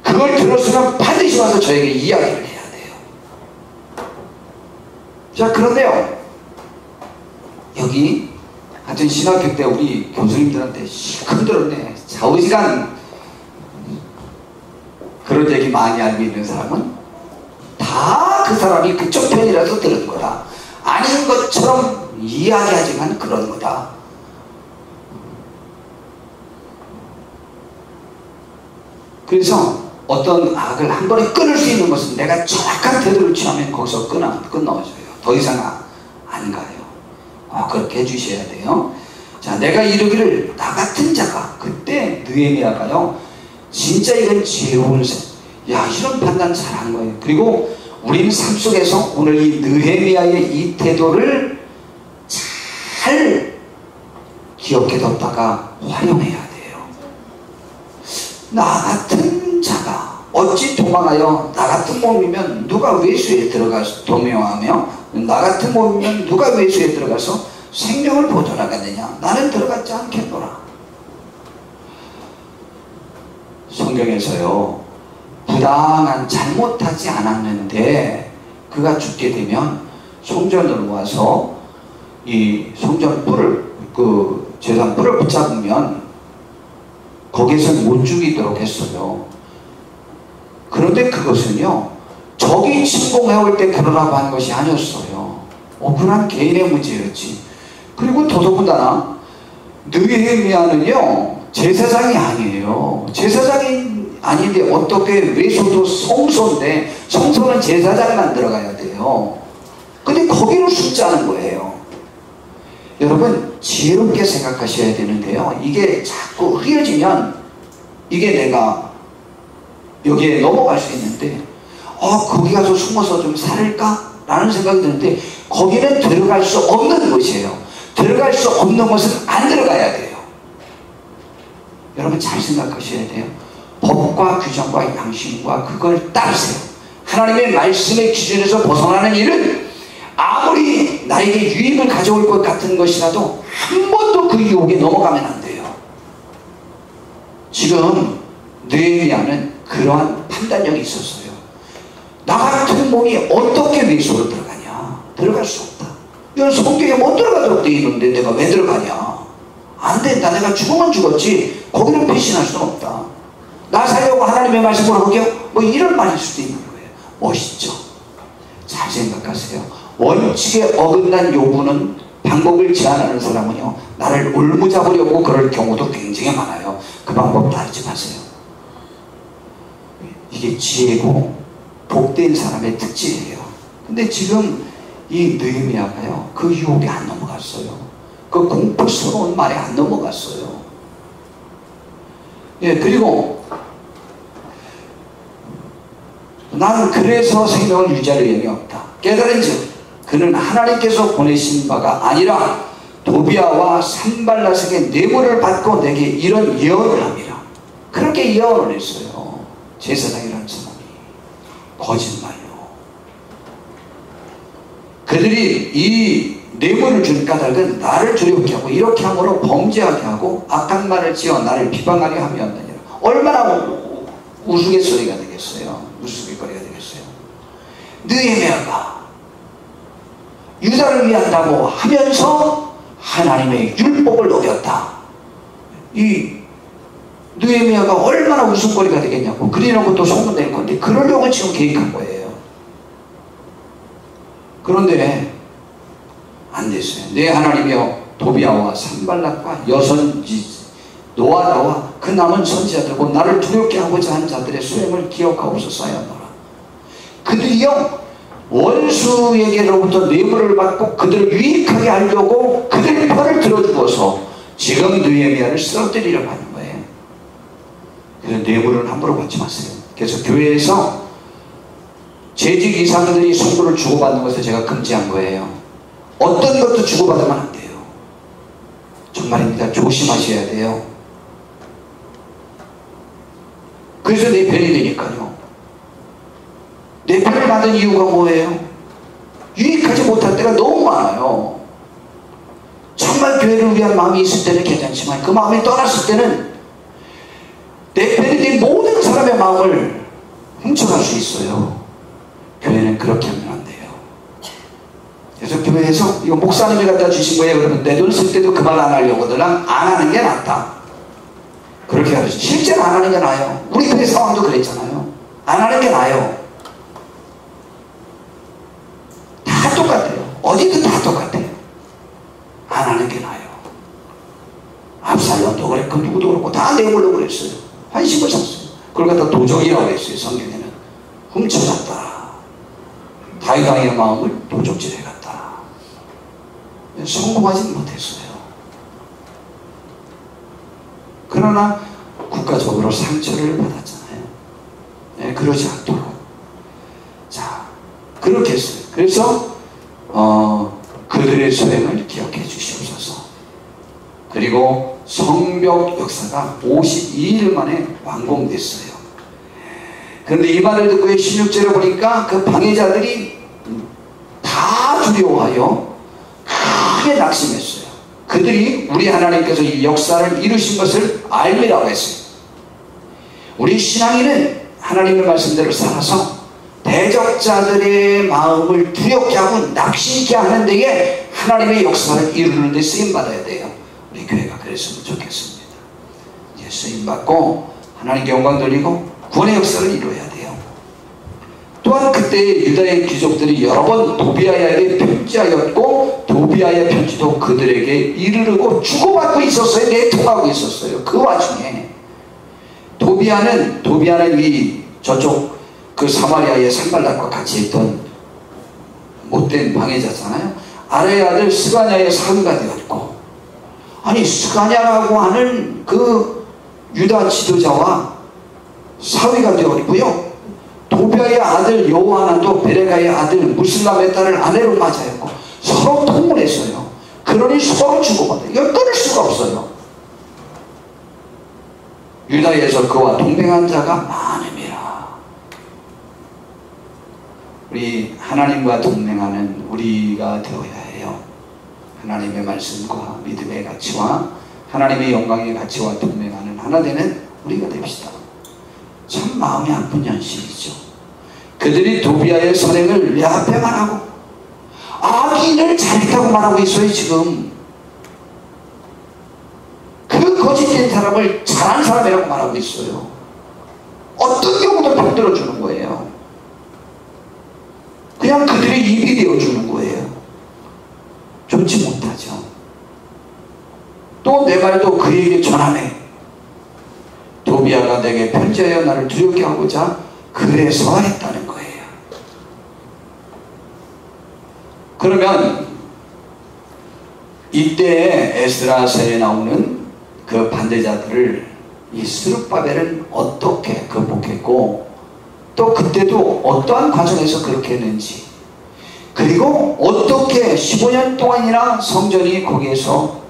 그걸 들었으면 반드시 와서 저에게 이야기를 해야 돼요. 자, 그런데요, 여기 하여튼 신학교 때 우리 교수님들한테 실컷 들었네. 좌우지간 그런 얘기 많이 알고 있는 사람은 다 그 사람이 그쪽 편이라서 들은 거다. 아닌 것처럼 이야기하지만 그런 거다. 그래서 어떤 악을 한 번에 끊을 수 있는 것은 내가 정확한 태도를 취하면 거기서 끊어져요. 더 이상 안 가요. 그렇게 해주셔야 돼요. 자, 내가 이르기를 나 같은 자가, 그때 느헤미야가요, 진짜 이건 지혜로운 야, 이런 판단 잘한 거예요. 그리고 우리는 삶 속에서 오늘 이 느헤미야의 이 태도를 잘 기억해뒀다가 활용해야 돼요. 나 같은 자가 어찌 도망하여, 나 같은 몸이면 누가 외수에 들어가서 도명하며, 나 같은 몸이면 누가 외수에 들어가서 생명을 보존하겠느냐. 나는 들어갔지 않겠노라. 성경에서요, 부당한, 잘못하지 않았는데 그가 죽게 되면 성전으로 와서 이 성전 뿔을, 그 제단 뿔을 붙잡으면 거기에서 못 죽이도록 했어요. 그런데 그것은요, 적이 침공해올 때 그러라고 하는 것이 아니었어요. 억울한 개인의 문제였지. 그리고 더더군다나 느헤미야는요, 제사장이 아니에요. 제사장이 아닌데 어떻게, 외소도 성소인데 성소는 제사장만 들어가야 돼요. 근데 거기로 숨자는 거예요. 여러분 지혜롭게 생각하셔야 되는데요, 이게 자꾸 흐려지면 이게 내가 여기에 넘어갈 수 있는데, 거기 가서 숨어서 좀 살을까? 라는 생각이 드는데, 거기는 들어갈 수 없는 곳이에요. 들어갈 수 없는 곳은 안 들어가야 돼요. 여러분 잘 생각하셔야 돼요. 법과 규정과 양심과 그걸 따르세요. 하나님의 말씀의 기준에서 벗어나는 일은 아무리 나에게 유익을 가져올 것 같은 것이라도 한 번도 그 유혹에 넘어가면 안 돼요. 지금 느헤미야는 그러한 판단력이 있었어요. 나 같은 몸이 어떻게 외소로 들어가냐? 들어갈 수 없다. 이건 성경에 못 들어가도록 되어 있는데 내가 왜 들어가냐? 안 된다. 내가 죽으면 죽었지 거기는 배신할 수는 없다. 나 살려고 하나님의 말씀을 어겨? 뭐 이런 말일 수도 있는 거예요. 멋있죠? 잘 생각하세요. 원칙에 어긋난 요구는, 방법을 제안하는 사람은요, 나를 올무잡으려고 그럴 경우도 굉장히 많아요. 그 방법 따르지 마세요. 이게 지혜고 복된 사람의 특징이에요. 근데 지금 이 느헤미야가요, 그 유혹에 안 넘어갔어요. 그 공포스러운 말에 안 넘어갔어요. 예, 그리고 나는 그래서 생명을 유지할 의향이 없다. 깨달은즉 그는 하나님께서 보내신 바가 아니라 도비아와 산발라색의 뇌물을 받고 내게 이런 예언을 합니다. 그렇게 예언을 했어요. 제사장이라는 사람이. 거짓말로. 그들이 이 뇌물을 준 까닭은 나를 두렵게 하고 이렇게 함으로 범죄하게 하고 악한 말을 지어 나를 비방하게 하였느니라. 얼마나 우스갯소리가 되겠어요. 우스갯거리가 되겠어요. 느헤미야가 유다를 위한다고 하면서 하나님의 율법을 어겼다. 이 느헤미야가 얼마나 웃음거리가 되겠냐고. 그리놓고 또 소문낼 건데 그러려고 지금 계획한 거예요. 그런데 안 됐어요. 내 하나님이여 도비아와 산발락과 여선지 노아다와 그 남은 선지자들과 나를 두렵게 하고자 하는 자들의 수행을 기억하옵소서 하였노라. 그들이요 원수에게로부터 뇌물을 받고 그들을 유익하게 하려고 그들의 편을 들어주어서 지금 느헤미야를 쓰러뜨리려고 하는 거예요. 그래서 뇌물은 함부로 받지 마세요. 그래서 교회에서 재직 이사들이 선물을 주고받는 것을 제가 금지한 거예요. 어떤 것도 주고받으면 안 돼요. 정말입니다. 조심하셔야 돼요. 그래서 내 편이 되니까요. 내 편을 받은 이유가 뭐예요? 유익하지 못할 때가 너무 많아요. 정말 교회를 위한 마음이 있을 때는 괜찮지만 그 마음이 떠났을 때는 내 편이 된 모든 사람의 마음을 훔쳐갈 수 있어요. 교회는 그렇게 하면 안 돼요. 그래서 교회에서 이거 목사님이 갖다 주신 거예요. 그러면 내 돈 쓸 때도 그 말 안 하려고들 안 하는 게 낫다. 그렇게 하죠. 실제로 안 하는 게 나아요. 우리 교회 상황도 그랬잖아요. 안 하는 게 나아요. 다 똑같아요. 어디든 다 똑같아요. 안 하는 게 나아요. 압살롬도 그랬고 누구도 그렇고 다 내물로 그랬어요. 환심을 샀어요. 그걸 갖다 도적이라고 했어요. 성경에는 훔쳐갔다. 다윗 왕의 마음을 도적질해 갔다. 성공하지는 못했어요. 그러나 국가적으로 상처를 받았잖아요. 네, 그러지 않도록. 자, 그렇게 했어요. 그래서 그들의 소행을 기억해 주시옵소서. 그리고 성벽 역사가 52일 만에 완공됐어요. 그런데 이 말을 듣고 16절에 보니까 그 방해자들이 다 두려워하여 크게 낙심했어요. 그들이 우리 하나님께서 이 역사를 이루신 것을 알미라고 했어요. 우리 신앙인은 하나님의 말씀대로 살아서 대적자들의 마음을 두렵게 하고 낙심케 하는 데에 하나님의 역사를 이루는 데 쓰임받아야 돼요. 우리 교회가 그랬으면 좋겠습니다. 이제 쓰임받고 하나님께 영광 돌리고 구원의 역사를 이루어야 돼요. 또한 그때 유다의 귀족들이 여러 번 도비아에게 편지하였고 도비아의 편지도 그들에게 이르르고 주고받고 있었어요. 내통하고 있었어요. 그 와중에 도비아는 이 저쪽 그 사마리아의 산발락과 같이 있던 못된 방해자잖아요. 아래의 아들 스가냐의 사위가 되었고, 아니 스가냐라고 하는 그 유다 지도자와 사위가 되었고요. 도비아의 아들 여호하난도 베레가의 아들 무슬람의 딸을 아내로 맞이하였고 서로 통문했어요. 그러니 서로 주고받아요. 이걸 끊을 수가 없어요. 유다에서 그와 동맹한 자가 많음이라. 우리 하나님과 동맹하는 우리가 되어야 해요. 하나님의 말씀과 믿음의 가치와 하나님의 영광의 가치와 동맹하는 하나 되는 우리가 됩시다. 참 마음이 아픈 현실이죠. 그들이 도비아의 선행을 내 앞에만 하고 악인을 잘했다고 말하고 있어요. 지금 그 거짓된 사람을 잘한 사람이라고 말하고 있어요. 어떤 경우도 편들어 주는 거예요. 그냥 그들의 입이 되어 주는 거예요. 좋지 못하죠. 또 내 말도 그에게 전하네. 도비아가 내게 편지하여 나를 두렵게 하고자 그래서 했다는 거예요. 그러면 이때 에스라서에 나오는 그 반대자들을 이 스룹바벨은 어떻게 극복했고 또 그때도 어떠한 과정에서 그렇게 했는지, 그리고 어떻게 15년 동안이나 성전이 거기에서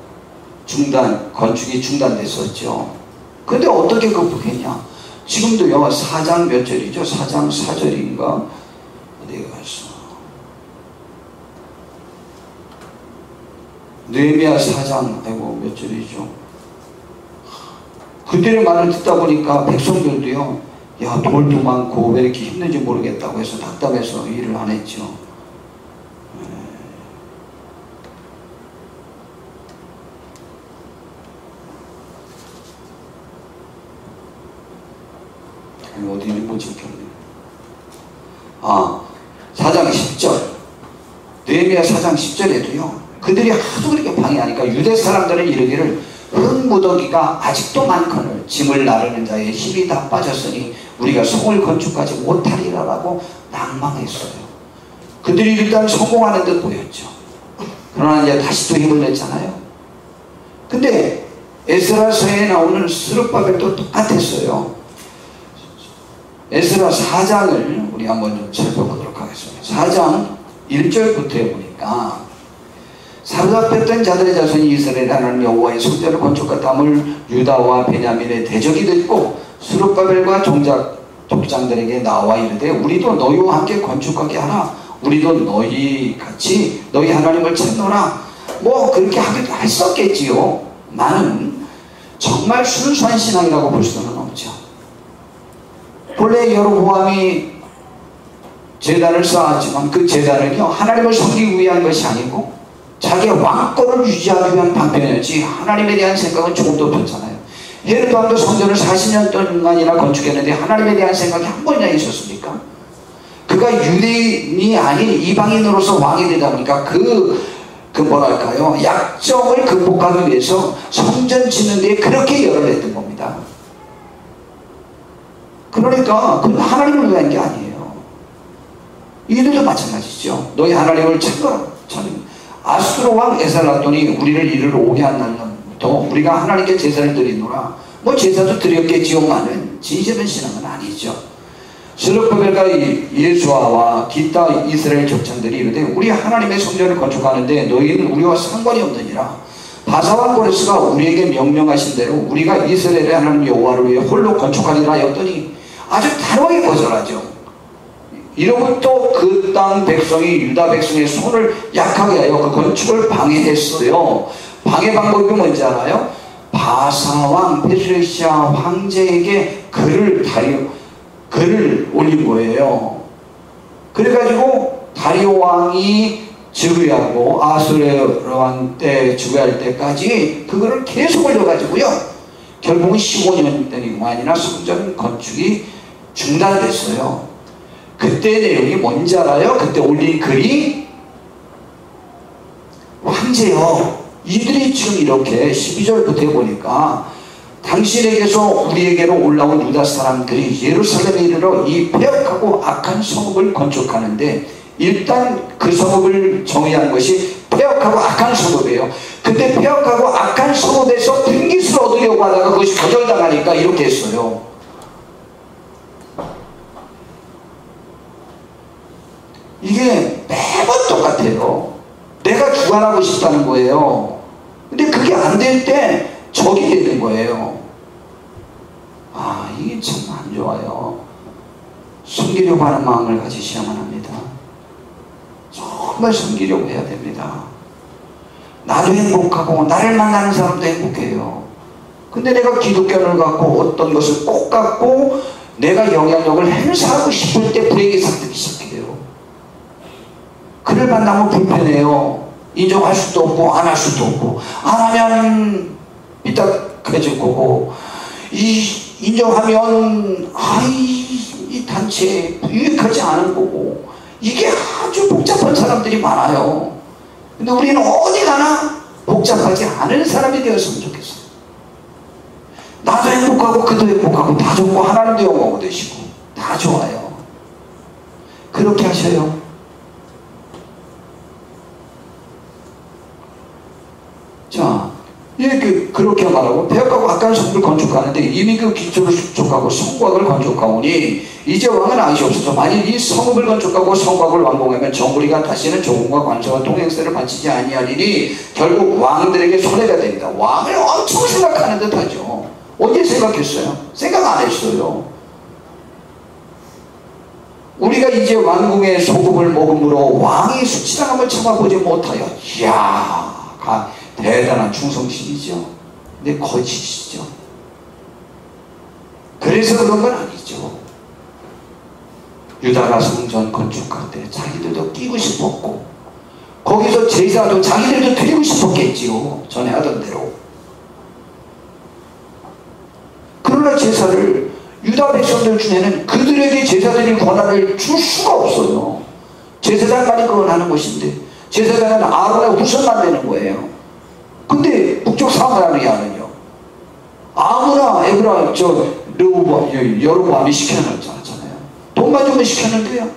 건축이 중단됐었죠. 근데 어떻게 극복했냐? 지금도요. 4장 몇 절이죠? 4장 4절인가? 어디 가서 느헤미야 4장 몇 절이죠? 그들의 말을 듣다 보니까 백성들도요, 야, 돌도 많고 왜 이렇게 힘든지 모르겠다고 해서 답답해서 일을 안 했죠. 어디인지 못 지켰네. 4장 10절. 느헤미야 4장 10절에도요, 그들이 하도 그렇게 방해하니까 유대 사람들은 이르기를 흙무더기가 아직도 많거늘 짐을 나르는 자의 힘이 다 빠졌으니 우리가 성을 건축하지 못하리라라고 낭망했어요. 그들이 일단 성공하는 듯 보였죠. 그러나 이제 다시 또 힘을 냈잖아요. 근데 에스라서에 나오는 스룹바벨도 똑같았어요. 에스라 4장을 우리 한번 좀 살펴보도록 하겠습니다. 4장 1절부터 보니까 사로잡혔던 자들의 자손이 이스라엘 하나님 여호와의 성전을 건축하다물 유다와 베냐민의 대적이 됐고 스룹바벨과 족장들에게 나와 이르되 우리도 너희와 함께 건축하게 하라. 우리도 너희 같이 너희 하나님을 찾노라. 뭐 그렇게 하기도 했었겠지요. 나는 정말 순수한 신앙이라고 볼 수는 없죠. 본래 여로보암이 제단을 쌓았지만 그 제단은요, 하나님을 섬기기 위한 것이 아니고 자기의 왕권을 유지하기 위한 방편이었지 하나님에 대한 생각은 조금도 없었잖아요. 헤롯도 성전을 40년 동안이나 건축했는데 하나님에 대한 생각이 한 번이나 있었습니까? 그가 유대인이 아닌 이방인으로서 왕이 되다 보니까 뭐랄까요, 약점을 극복하기 위해서 성전 짓는 데 그렇게 열을 냈던 겁니다. 그러니까 그건 하나님을 위한 게 아니에요. 이들도 마찬가지죠. 너희 하나님을 찾거라. 아수르 왕 에살라돈이 우리를 이리로 오게 한 날부터 우리가 하나님께 제사를 드리노라. 뭐 제사도 드렸겠지요만은 진실한 신앙은 아니죠. 스룹바벨과 예수아와 기타 이스라엘 족장들이 이르되 우리 하나님의 성전을 건축하는데 너희는 우리와 상관이 없느니라. 바사와 고레스가 우리에게 명령하신 대로 우리가 이스라엘의 하나님 여호와를 위해 홀로 건축하리라 하였더니 아주 단호하게 거절하죠. 이로부터 그 땅 백성이 유다 백성의 손을 약하게 하여 그 건축을 방해했어요. 방해 방법이 뭔지 알아요? 바사왕 페르시아 황제에게 글을 올린 거예요. 그래가지고 다리오 왕이 즉위하고 아수르 왕 때 즉위할 때까지 그거를 계속 올려가지고요. 결국은 15년 만이나 성전 건축이 중단됐어요. 그때 내용이 뭔지 알아요? 그때 올린 글이 황제여, 이들이 지금 이렇게 12절부터 보니까 당신에게서 우리에게로 올라온 유다 사람들이 예루살렘에 이르러 이 폐역하고 악한 성읍을 건축하는데, 일단 그 성읍을 정의한 것이 폐역하고 악한 성읍이에요. 근데 폐역하고 악한 성읍에서 등기수를 얻으려고 하다가 그것이 거절당하니까 이렇게 했어요. 이게 매번 똑같아요. 내가 주관하고 싶다는 거예요. 근데 그게 안 될 때 적이 되는 거예요. 아, 이게 참 안 좋아요. 섬기려고 하는 마음을 가지셔야만 합니다. 정말 섬기려고 해야 됩니다. 나도 행복하고 나를 만나는 사람도 행복해요. 근데 내가 기독교를 갖고 어떤 것을 꼭 갖고 내가 영향력을 행사하고 싶을 때 불행이 생기기 시작해요. 그를 만나면 불편해요. 인정할 수도 없고 안 할 수도 없고, 안 하면 삐딱해질 거고, 인정하면 이 단체에 유익하지 않은 거고, 이게 아주 복잡한 사람들이 많아요. 근데 우리는 어디 가나 복잡하지 않은 사람이 되었으면 좋겠어요. 나도 행복하고 그도 행복하고 다 좋고 하나님도 영광 되시고 다 좋아요. 그렇게 하셔요. 자, 그렇게 말하고 폐역하고 악한 성읍을 건축하는데 이미 그 기초를 축적하고 성곽을 건축하오니 이제 왕은 아시옵소서. 만일 이 성읍을 건축하고 성곽을 완공하면 정부리가 다시는 조공과 관세와 통행세를 바치지 아니하리니 결국 왕들에게 손해가 됩니다. 왕을 엄청 생각하는 듯 하죠. 언제 생각했어요? 생각 안 했어요. 우리가 이제 왕궁의 소금을 먹음으로 왕이 수치당함을 참아보지 못하여, 이야, 대단한 충성심이죠. 근데 거짓이죠. 그래서 그런 건 아니죠. 유다가 성전 건축할 때 자기들도 끼고 싶었고, 거기서 제사도 자기들도 드리고 싶었겠지요. 전에 하던 대로. 그러나 제사를 유다 백성들 중에는 그들에게 제사 드릴 권한을 줄 수가 없어요. 제사장만이 그걸 하는 것인데, 제사장은 아론의 후손만 되는 거예요. 근데 북쪽 사마리아는요, 아무나 에브라 여로보암이 시켜놨잖아요. 돈만 주면 시켰는데요.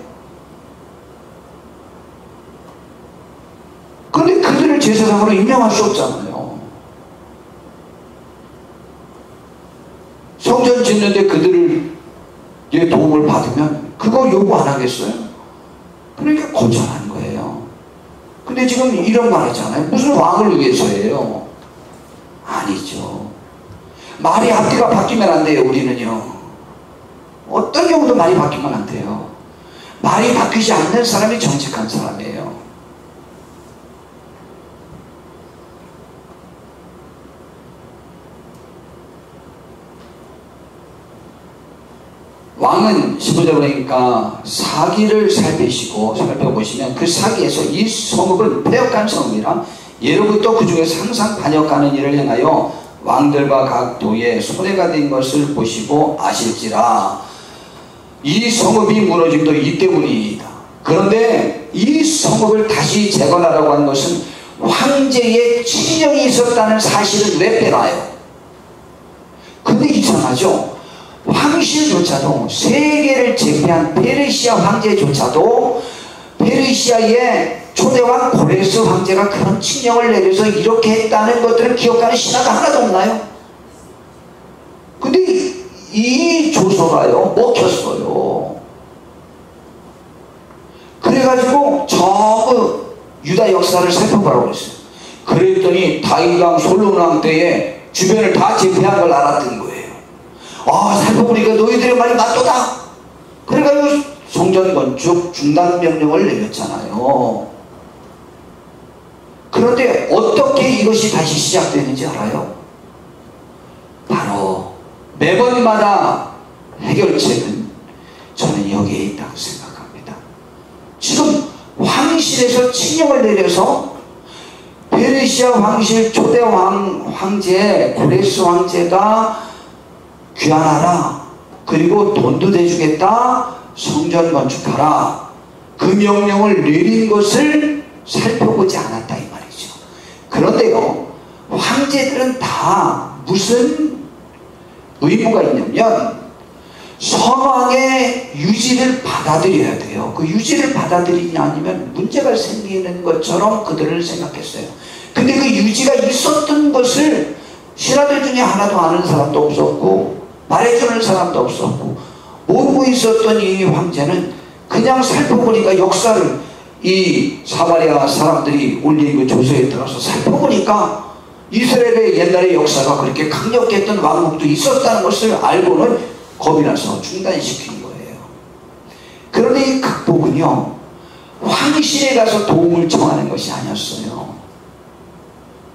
근데 그들을 제사장으로 임명할 수 없잖아요. 성전 짓는데 그들의 도움을 받으면 그거 요구 안 하겠어요? 그러니까 거절하는 거예요. 근데 지금 이런 말 하잖아요. 무슨 왕을 위해서예요? 아니죠. 말이 앞뒤가 바뀌면 안 돼요. 우리는요, 어떤 경우도 말이 바뀌면 안 돼요. 말이 바뀌지 않는 사람이 정직한 사람이에요. 왕은 15절 보니까 사기를 살펴보시면 그 사기에서 이 성읍은 폐역한 성읍이라 예로부터 그 중에서 항상 반역하는 일을 행하여 왕들과 각 도에 손해가 된 것을 보시고 아실지라. 이 성읍이 무너짐도 이 때문이다. 그런데 이 성읍을 다시 재건하라고 하는 것은 황제의 친정이 있었다는 사실은 왜 빼놔요? 근데 이상하죠. 황실조차도 세계를 제패한 페르시아 황제조차도 페르시아의 초대왕 고레스 황제가 그런 칙령을 내려서 이렇게 했다는 것들을 기억하는 신화가 하나도 없나요? 근데 이 조서가요 먹혔어요. 유다 역사를 살펴보라고 했어요. 그랬더니 다윗왕 솔로몬왕 때에 주변을 다 제패한 걸 알았던 거예요. 살펴보니까 너희들의 말이 맞도다. 그래가지고 성전 건축 중단 명령을 내렸잖아요. 그런데 어떻게 이것이 다시 시작되는지 알아요? 바로 매번마다 해결책은 저는 여기에 있다고 생각합니다. 지금 황실에서 칙령을 내려서 페르시아 황실 초대 황제 고레스 황제가 귀환하라, 그리고 돈도 대주겠다, 성전 건축하라, 그 명령을 내린 것을 살펴보지 않았다 이 말이죠. 그런데요, 황제들은 다 무슨 의무가 있냐면 선왕의 유지를 받아들여야 돼요. 그 유지를 받아들이지 않으면 문제가 생기는 것처럼 그들을 생각했어요. 근데 그 유지가 있었던 것을 신하들 중에 하나도 아는 사람도 없었고 말해주는 사람도 없었고 모르고 있었던 이 황제는 그냥 살펴보니까 역사를 이 사마리아 사람들이 올린 그 조서에 들어서 살펴보니까 이스라엘의 옛날의 역사가 그렇게 강력했던 왕국도 있었다는 것을 알고는 겁이 나서 중단시킨 거예요. 그런데 이 극복은요, 황실에 가서 도움을 청하는 것이 아니었어요.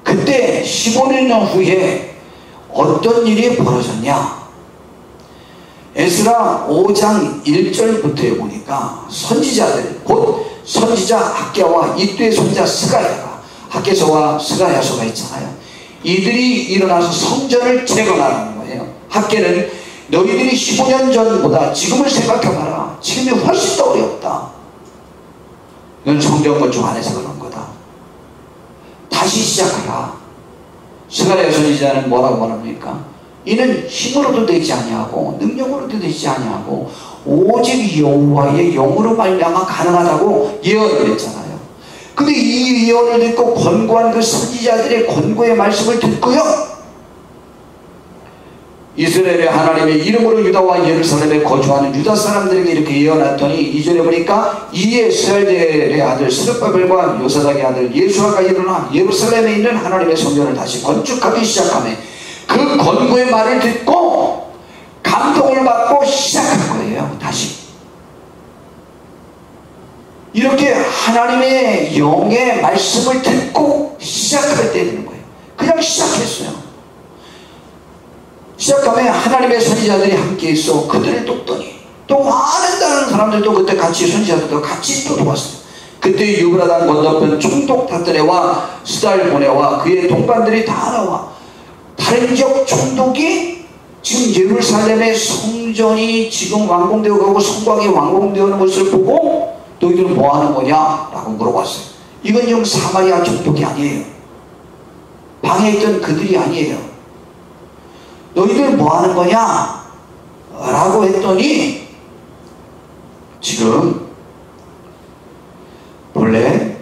그때 15년 후에 어떤 일이 벌어졌냐? 에스라 5장 1절부터에 보니까 선지자들, 곧 선지자 학개와 이두의 손자 스가랴가, 학개서와 스가랴서가 있잖아요. 이들이 일어나서 성전을 재건하는 거예요. 학개는 너희들이 15년 전보다 지금을 생각해봐라. 지금이 훨씬 더 어렵다. 이건 성전 건축 안에서 그런 거다. 다시 시작하라. 스가랴 선지자는 뭐라고 말합니까? 이는 힘으로도 되지 아니하고 능력으로도 되지 아니하고 오직 여호와의 영으로 말미암아 가능하다고 예언을 했잖아요. 근데 이 예언을 듣고 권고한 그 선지자들의 권고의 말씀을 듣고요, 이스라엘의 하나님의 이름으로 유다와 예루살렘에 거주하는 유다 사람들에게 이렇게 예언했더니 2절에 보니까 이에 스알델의 아들 스룹바벨과 요사닥의 아들 예수아가 일어나 예루살렘에 있는 하나님의 성전을 다시 건축하기 시작하며 그 권고의 말을 듣고 감동을 받고 시작한 거예요. 다시 이렇게 하나님의 영의 말씀을 듣고 시작할 때 되는 거예요. 그냥 시작했어요. 시작하면 하나님의 선지자들이 함께 있어 그들을 돕더니 또 많은 사람들도 그때 같이 선지자들도 같이 또 도왔어요. 그때 유브라단 건너편 총독 다드네와 스달보네와 그의 동반들이 다 나와 다른 지역 총독이 지금 예루살렘의 성전이 지금 완공되어 가고 성곽이 완공되는 것을 보고 너희들은 뭐 하는 거냐? 라고 물어봤어요. 이건 지금 사마리아 총독이 아니에요. 방에 있던 그들이 아니에요. 너희들 뭐 하는 거냐? 라고 했더니 지금 본래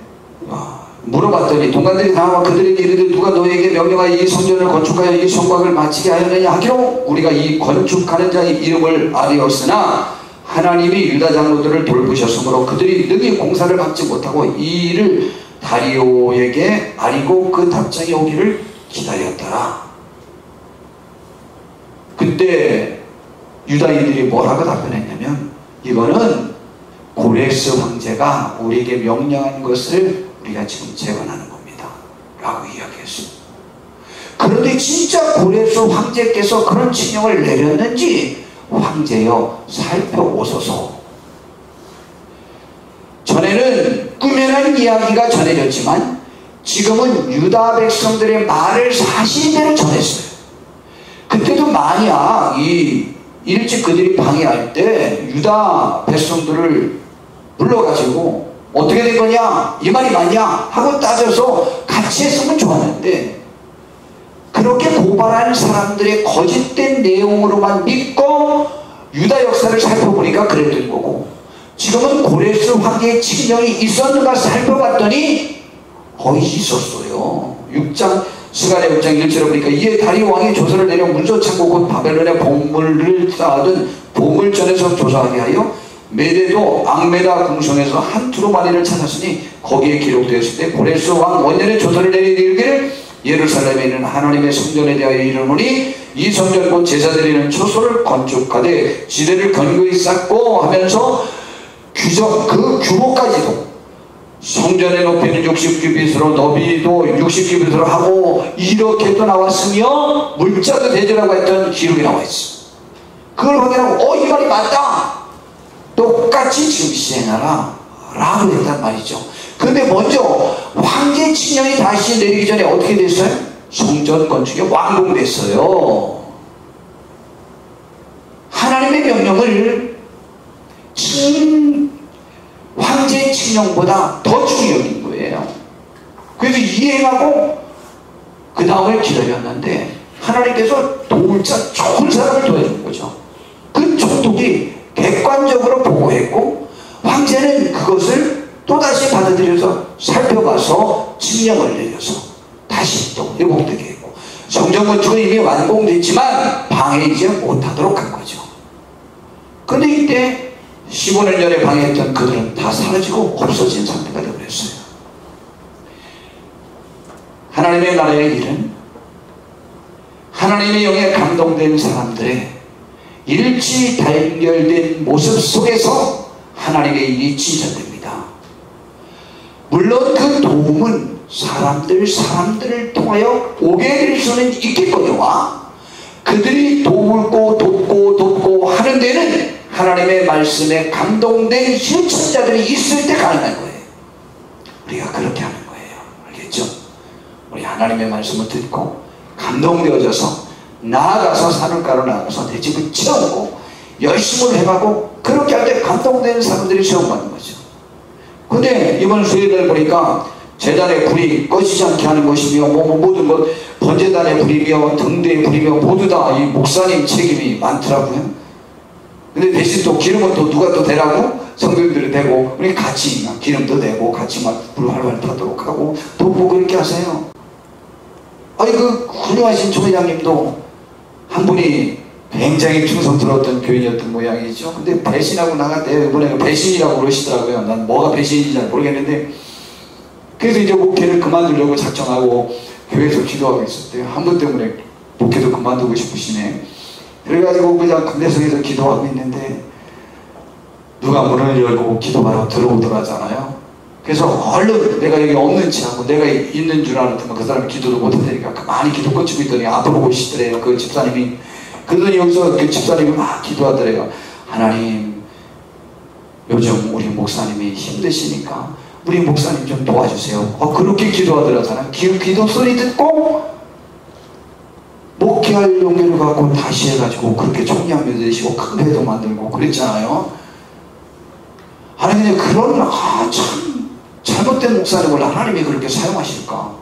물어봤더니 동관들이 나와 그들에게 이르되 누가 너희에게 명령하여 이 성전을 건축하여 이 성곽을 마치게 하였느냐 하기로 우리가 이 건축하는 자의 이름을 알았으나 하나님이 유다 장로들을 돌보셨으므로 그들이 능히 공사를 받지 못하고 이 일을 다리오에게 아리고 그 답장이 오기를 기다렸더라. 그때 유다인들이 뭐라고 답변했냐면 이거는 고레스 황제가 우리에게 명령한 것을 우리가 지금 재건하는 겁니다 라고 이야기했습니다. 그런데 진짜 고레스 황제께서 그런 칙령을 내렸는지 황제여 살펴보소서. 전에는 꾸며낸 이야기가 전해졌지만 지금은 유다 백성들의 말을 사실대로 전했어요. 그때도 만약 일찍 그들이 방해할 때 유다 백성들을 불러가지고 어떻게 된 거냐? 이 말이 맞냐? 하고 따져서 같이 했으면 좋았는데 그렇게 고발하는 사람들의 거짓된 내용으로만 믿고 유다 역사를 살펴보니까 그랬던 거고 지금은 고레스 황제의 칙령이 있었는가 살펴봤더니 거의 있었어요. 6장 스가랴 6장 1절에 보니까 이에 다리오 왕이 조서를 내려 문서 창고 곧 바벨론의 보물을 쌓아둔 보물전에서 조사하게 하여 메대도 앙메다 궁성에서 한 두루마리를 찾았으니 거기에 기록되었을 때 고레스 왕 원년에 조서를 내리기를 예루살렘에 있는 하나님의 성전에 대하여 이르노니 이 성전 곧 제사 드리는 초소를 건축하되 지대를 견고히 쌓고 하면서 그 규모까지도 성전의 높이는 60규빗으로 너비도 60규빗으로 하고 이렇게 또 나왔으며 물자도 대지라고 했던 기록이 나와 있어. 그걸 확인하고 이 말이 맞다, 똑같이 지금 시행하라 라고 했단 말이죠. 근데 먼저 황제 친형이 다시 내리기 전에 어떻게 됐어요? 성전 건축이 완공됐어요. 하나님의 명령을 황제 친형보다 더 중요히 여긴 거예요. 그래서 이행하고 그 다음을 기다렸는데 하나님께서 도울 좋은 사람을 도와준 거죠. 그 총독이 객관적으로 보고했고 황제는 그것을 또다시 받아들여서 살펴봐서 칙령을 내려서 다시 또 회복되게 했고 성전 건축은 이미 완공됐지만 방해이지 못하도록 한 거죠. 근데 이때 15년 전에 방해했던 그들은 다 사라지고 없어진 상태가 되어버렸어요. 하나님의 나라의 일은 하나님의 영에 감동된 사람들의 일치 단결된 모습 속에서 하나님의 일이 진전됩니다. 물론 그 도움은 사람들을 통하여 오게 될 수는 있겠거니와 그들이 돕고 하는 데는 하나님의 말씀에 감동된 실천자들이 있을 때 가능한 거예요. 우리가 그렇게 하는 거예요. 알겠죠? 우리 하나님의 말씀을 듣고 감동되어져서 나아가서 산울가로 나아가서 내 집을 채우고 열심을 해가고 그렇게 할 때 감동되는 사람들이 시험받는 거죠. 근데 이번 수요일날 보니까 제단의 불이 꺼지지 않게 하는 것이며 모든 것 번제단의 불이며 등대의 불이며 모두 다 이 목사님 책임이 많더라고요. 근데 대신 또 기름은 또 누가 또 대라고? 성도들이 대고 우리 같이 기름도 대고 같이 막 불 활활 타도록 하고 돕고 그렇게 하세요. 아니 그 훌륭하신 총회장님도 한 분이 굉장히 충성 들었던 교인이었던 모양이죠. 근데 배신하고 나갈 때 이번에 배신이라고 그러시더라고요. 난 뭐가 배신인지 잘 모르겠는데 그래서 이제 목회를 그만두려고 작정하고 교회에서 기도하고 있을 때 한 분 때문에 목회도 그만두고 싶으시네. 그래가지고 그냥 금대성에서 기도하고 있는데 누가 문을 열고 기도하러 들어오더라잖아요. 그래서 얼른 내가 여기 없는 체 하고 내가 있는 줄 알았더니 그 사람이 기도도 못하니까 가만히 기도 꺼치고 있더니 앞으로 오시더래요. 그 집사님이. 그러더니 여기서 그 집사님이 막 기도하더래요. 하나님 요즘 우리 목사님이 힘드시니까 우리 목사님 좀 도와주세요. 그렇게 기도하더라잖아요. 기도 소리 듣고 목회할 용기를 갖고 다시 해가지고 그렇게 총량도 되시고 큰 회도 만들고 그랬잖아요. 아니 근데 그런 참 잘못된 목사님을 하나님이 그렇게 사용하실까?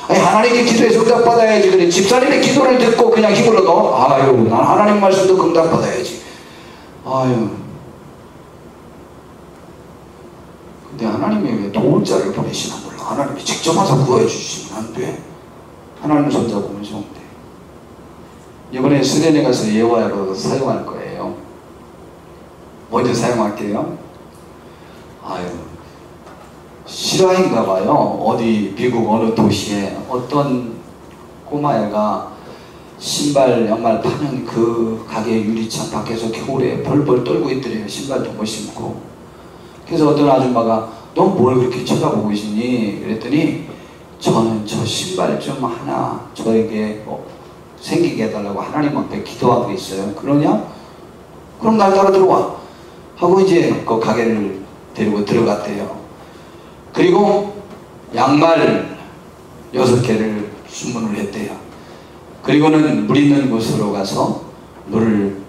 아니 하나님의 기도에서 응답받아야지. 그래 집사님의 기도를 듣고 그냥 힘을 얻어? 아유 난 하나님 말씀도 응답받아야지. 아유 근데 하나님이 왜 도울 자를 보내시나 몰라. 하나님이 직접 와서 구해주시면 안 돼. 하나님 손자 보면 좋은데. 이번에 스웨덴에 가서 예화로 사용할 거예요. 먼저 사용할게요. 아유 실화인가 봐요. 어디 미국 어느 도시에 어떤 꼬마애가 신발 양말 파는 그 가게 유리창 밖에서 겨울에 벌벌 떨고 있더래요. 신발도 못 신고. 그래서 어떤 아줌마가 너 뭘 그렇게 쳐다보고 계시니? 그랬더니 저는 저 신발 좀 하나 저에게 생기게 해달라고 하나님 앞에 기도하고 있어요. 그러냐? 그럼 날 따라 들어와 하고 이제 그 가게를 데리고 들어갔대요. 그리고 양말 6개를 주문을 했대요. 그리고는 물 있는 곳으로 가서 물을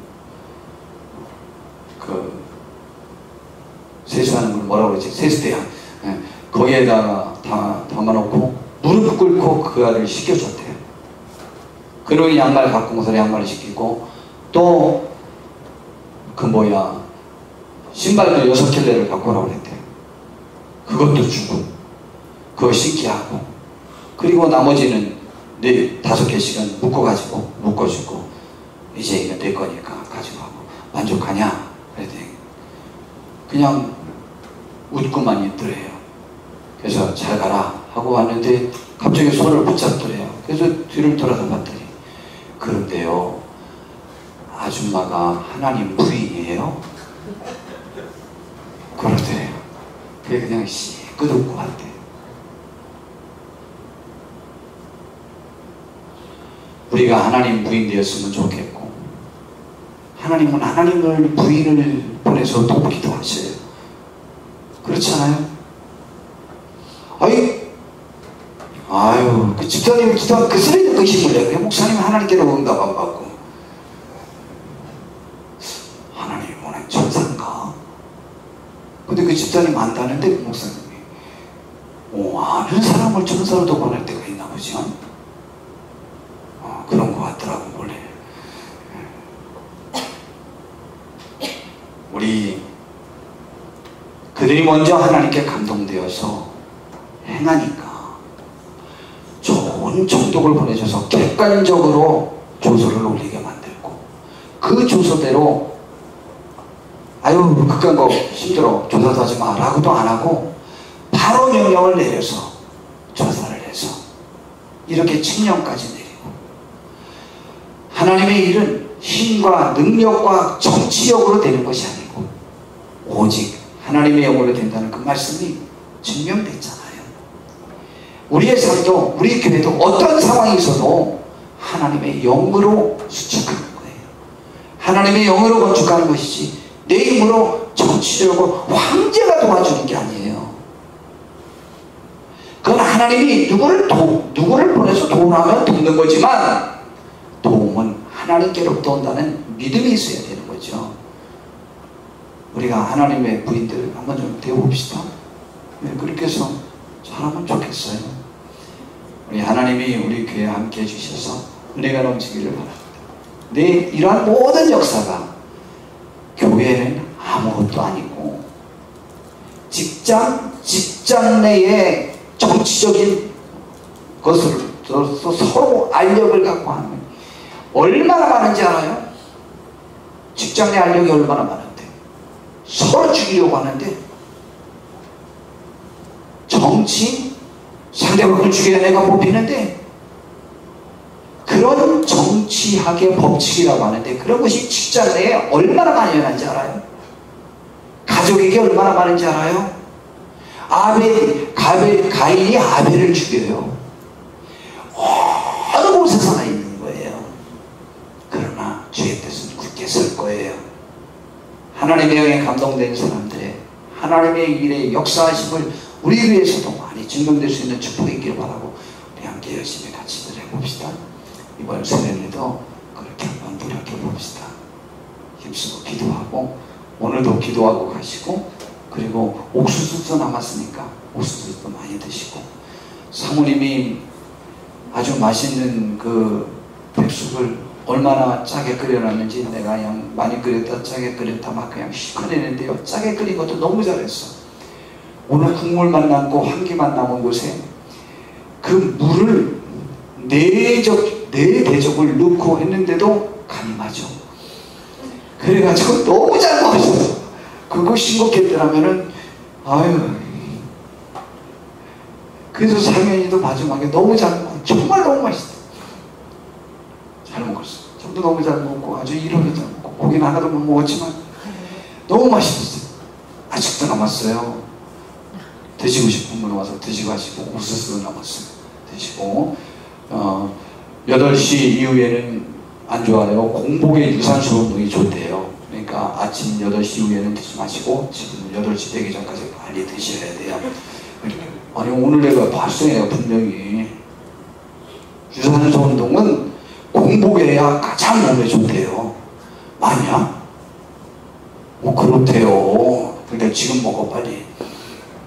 세수하는 걸 뭐라고 그러지? 세수대야. 거기에다가 담아놓고 무릎 꿇고 그 아이를 씻겨줬대요. 그리고 양말 갖고 오서 양말을 씻기고 또 신발도 6켤레를 갖고 오라고 그랬대요. 그것도 주고 그거 신게 하고 그리고 나머지는 5개씩은 묶어주고 이제 이거 내 거니까 가지고 하고 만족하냐? 그랬더니 그냥 웃고만 있더래요. 그래서 잘 가라 하고 왔는데 갑자기 손을 붙잡더래요. 그래서 뒤를 돌아서 봤더니, 그런데요, 아줌마가 하나님 부인이에요? 그러더래요. 그게 그냥 끄덕고 왔대요. 우리가 하나님 부인 되었으면 좋겠고, 하나님은 하나님을 부인을 보내서 돕기도 하셔요. 그렇잖아요? 아유, 그 집사님 그 쓰레기 의심을 해요. 왜 목사님 하나님께로 응답 안 받고? 하나님이 원하는 천사인가? 근데 그 집사님 안다는데, 그 목사님이 아는 사람을 천사로도 보낼 때가 있나 보죠? 그런 것 같더라고, 원래. 그들이 먼저 하나님께 감동되어서 행하니까 좋은 총독을 보내셔서 객관적으로 조서를 올리게 만들고, 그 조서대로 그딴 거 힘들어 조사도 하지 마 라고도 안 하고 바로 명령을 내려서 조사를 해서 이렇게 칙령까지 내리고, 하나님의 일은 힘과 능력과 정치력으로 되는 것이 아니고 오직 하나님의 영으로 된다는 그 말씀이 증명됐잖아요. 우리의 삶도, 우리 교회도 어떤 상황이 있어도 하나님의 영으로 수축하는 거예요. 하나님의 영으로 건축하는 것이지 내 힘으로 정치력으로 황제가 도와주는 게 아니에요. 그건 하나님이 누구를 보내서 도움하면 돕는 거지만, 도움은 하나님께로부터 온다는 믿음이 있어야 되는 거죠. 우리가 하나님의 부인들 한번 좀 되어봅시다. 그렇게 해서 잘하면 좋겠어요. 우리 하나님이 우리 교회에 함께 해주셔서 은혜가 넘치기를 바랍니다. 이러한 모든 역사가, 교회는 아무것도 아니고 직장 내에 정치적인 것을 서로 알력을 갖고 하는 거예요. 얼마나 많은지 알아요? 직장 내 알력이 얼마나 많은데 서로 죽이려고 하는데, 정치 상대방을 죽여야 내가 뽑히는데, 그런 정치학의 법칙이라고 하는데, 그런 것이 직장 내에 얼마나 많이 일어난지 알아요? 가족에게 얼마나 많은지 알아요? 가인이 아벨을 죽여요. 어느 곳에서나 있는 거예요. 그러나 주의 뜻은 굳게 설 거예요. 하나님의 영에 감동된 사람들의 하나님의 일의 역사하심을 우리 교회에서도 많이 증명될 수 있는 축복이 있기를 바라고, 우리 함께 열심히 같이 해봅시다. 이번 설에도 그렇게 한번 노력해 봅시다. 힘쓰고 기도하고, 오늘도 기도하고 가시고, 그리고 옥수수도 남았으니까 옥수수도 많이 드시고, 사모님이 아주 맛있는 그 백숙을 얼마나 짜게 끓여놨는지 내가 그냥 많이 끓였다 짜게 끓였다 막 그냥 시커내는데요, 짜게 끓인 것도 너무 잘했어. 오늘 국물만 남고 한기만 남은 곳에 그 물을 네 대접을 넣고 했는데도 간이 맞아. 그래가지고 너무 잘 먹었어. 그거 신곡했더라면은 그래서 사면이도 마지막에 너무 잘 먹고, 정말 너무 맛있어. 잘 먹었어. 저도 너무 잘 먹고 아주 이렇게 잘 먹고, 고기는 하나도 못 먹었지만 너무 맛있었어요. 아직도 남았어요. 드시고 싶은 분 와서 드시고 하시고, 옥수수 남았어요. 드시고, 8시 이후에는 안 좋아요. 공복에 유산소 운동이 좋대요. 그러니까 아침 8시 이후에는 드시지 마시고 지금 8시 되기 전까지 빨리 드셔야 돼요. 아니, 오늘 내가 봤어요. 분명히 유산소 운동은 공복에야 가장 몸에 좋대요. 맞냐? 그렇대요. 그러니까 지금 먹어, 빨리.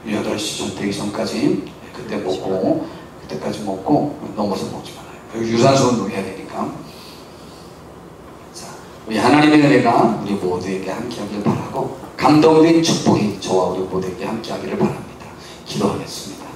8시 전 되기 전까지 그때 먹고, 그때까지 먹고 넘어서 먹지 말아요. 유산소 운동 해야 되니까. 자, 우리 하나님의 은혜가 우리 모두에게 함께하기를 바라고, 감동된 축복이 저와 우리 모두에게 함께하기를 바랍니다. 기도하겠습니다.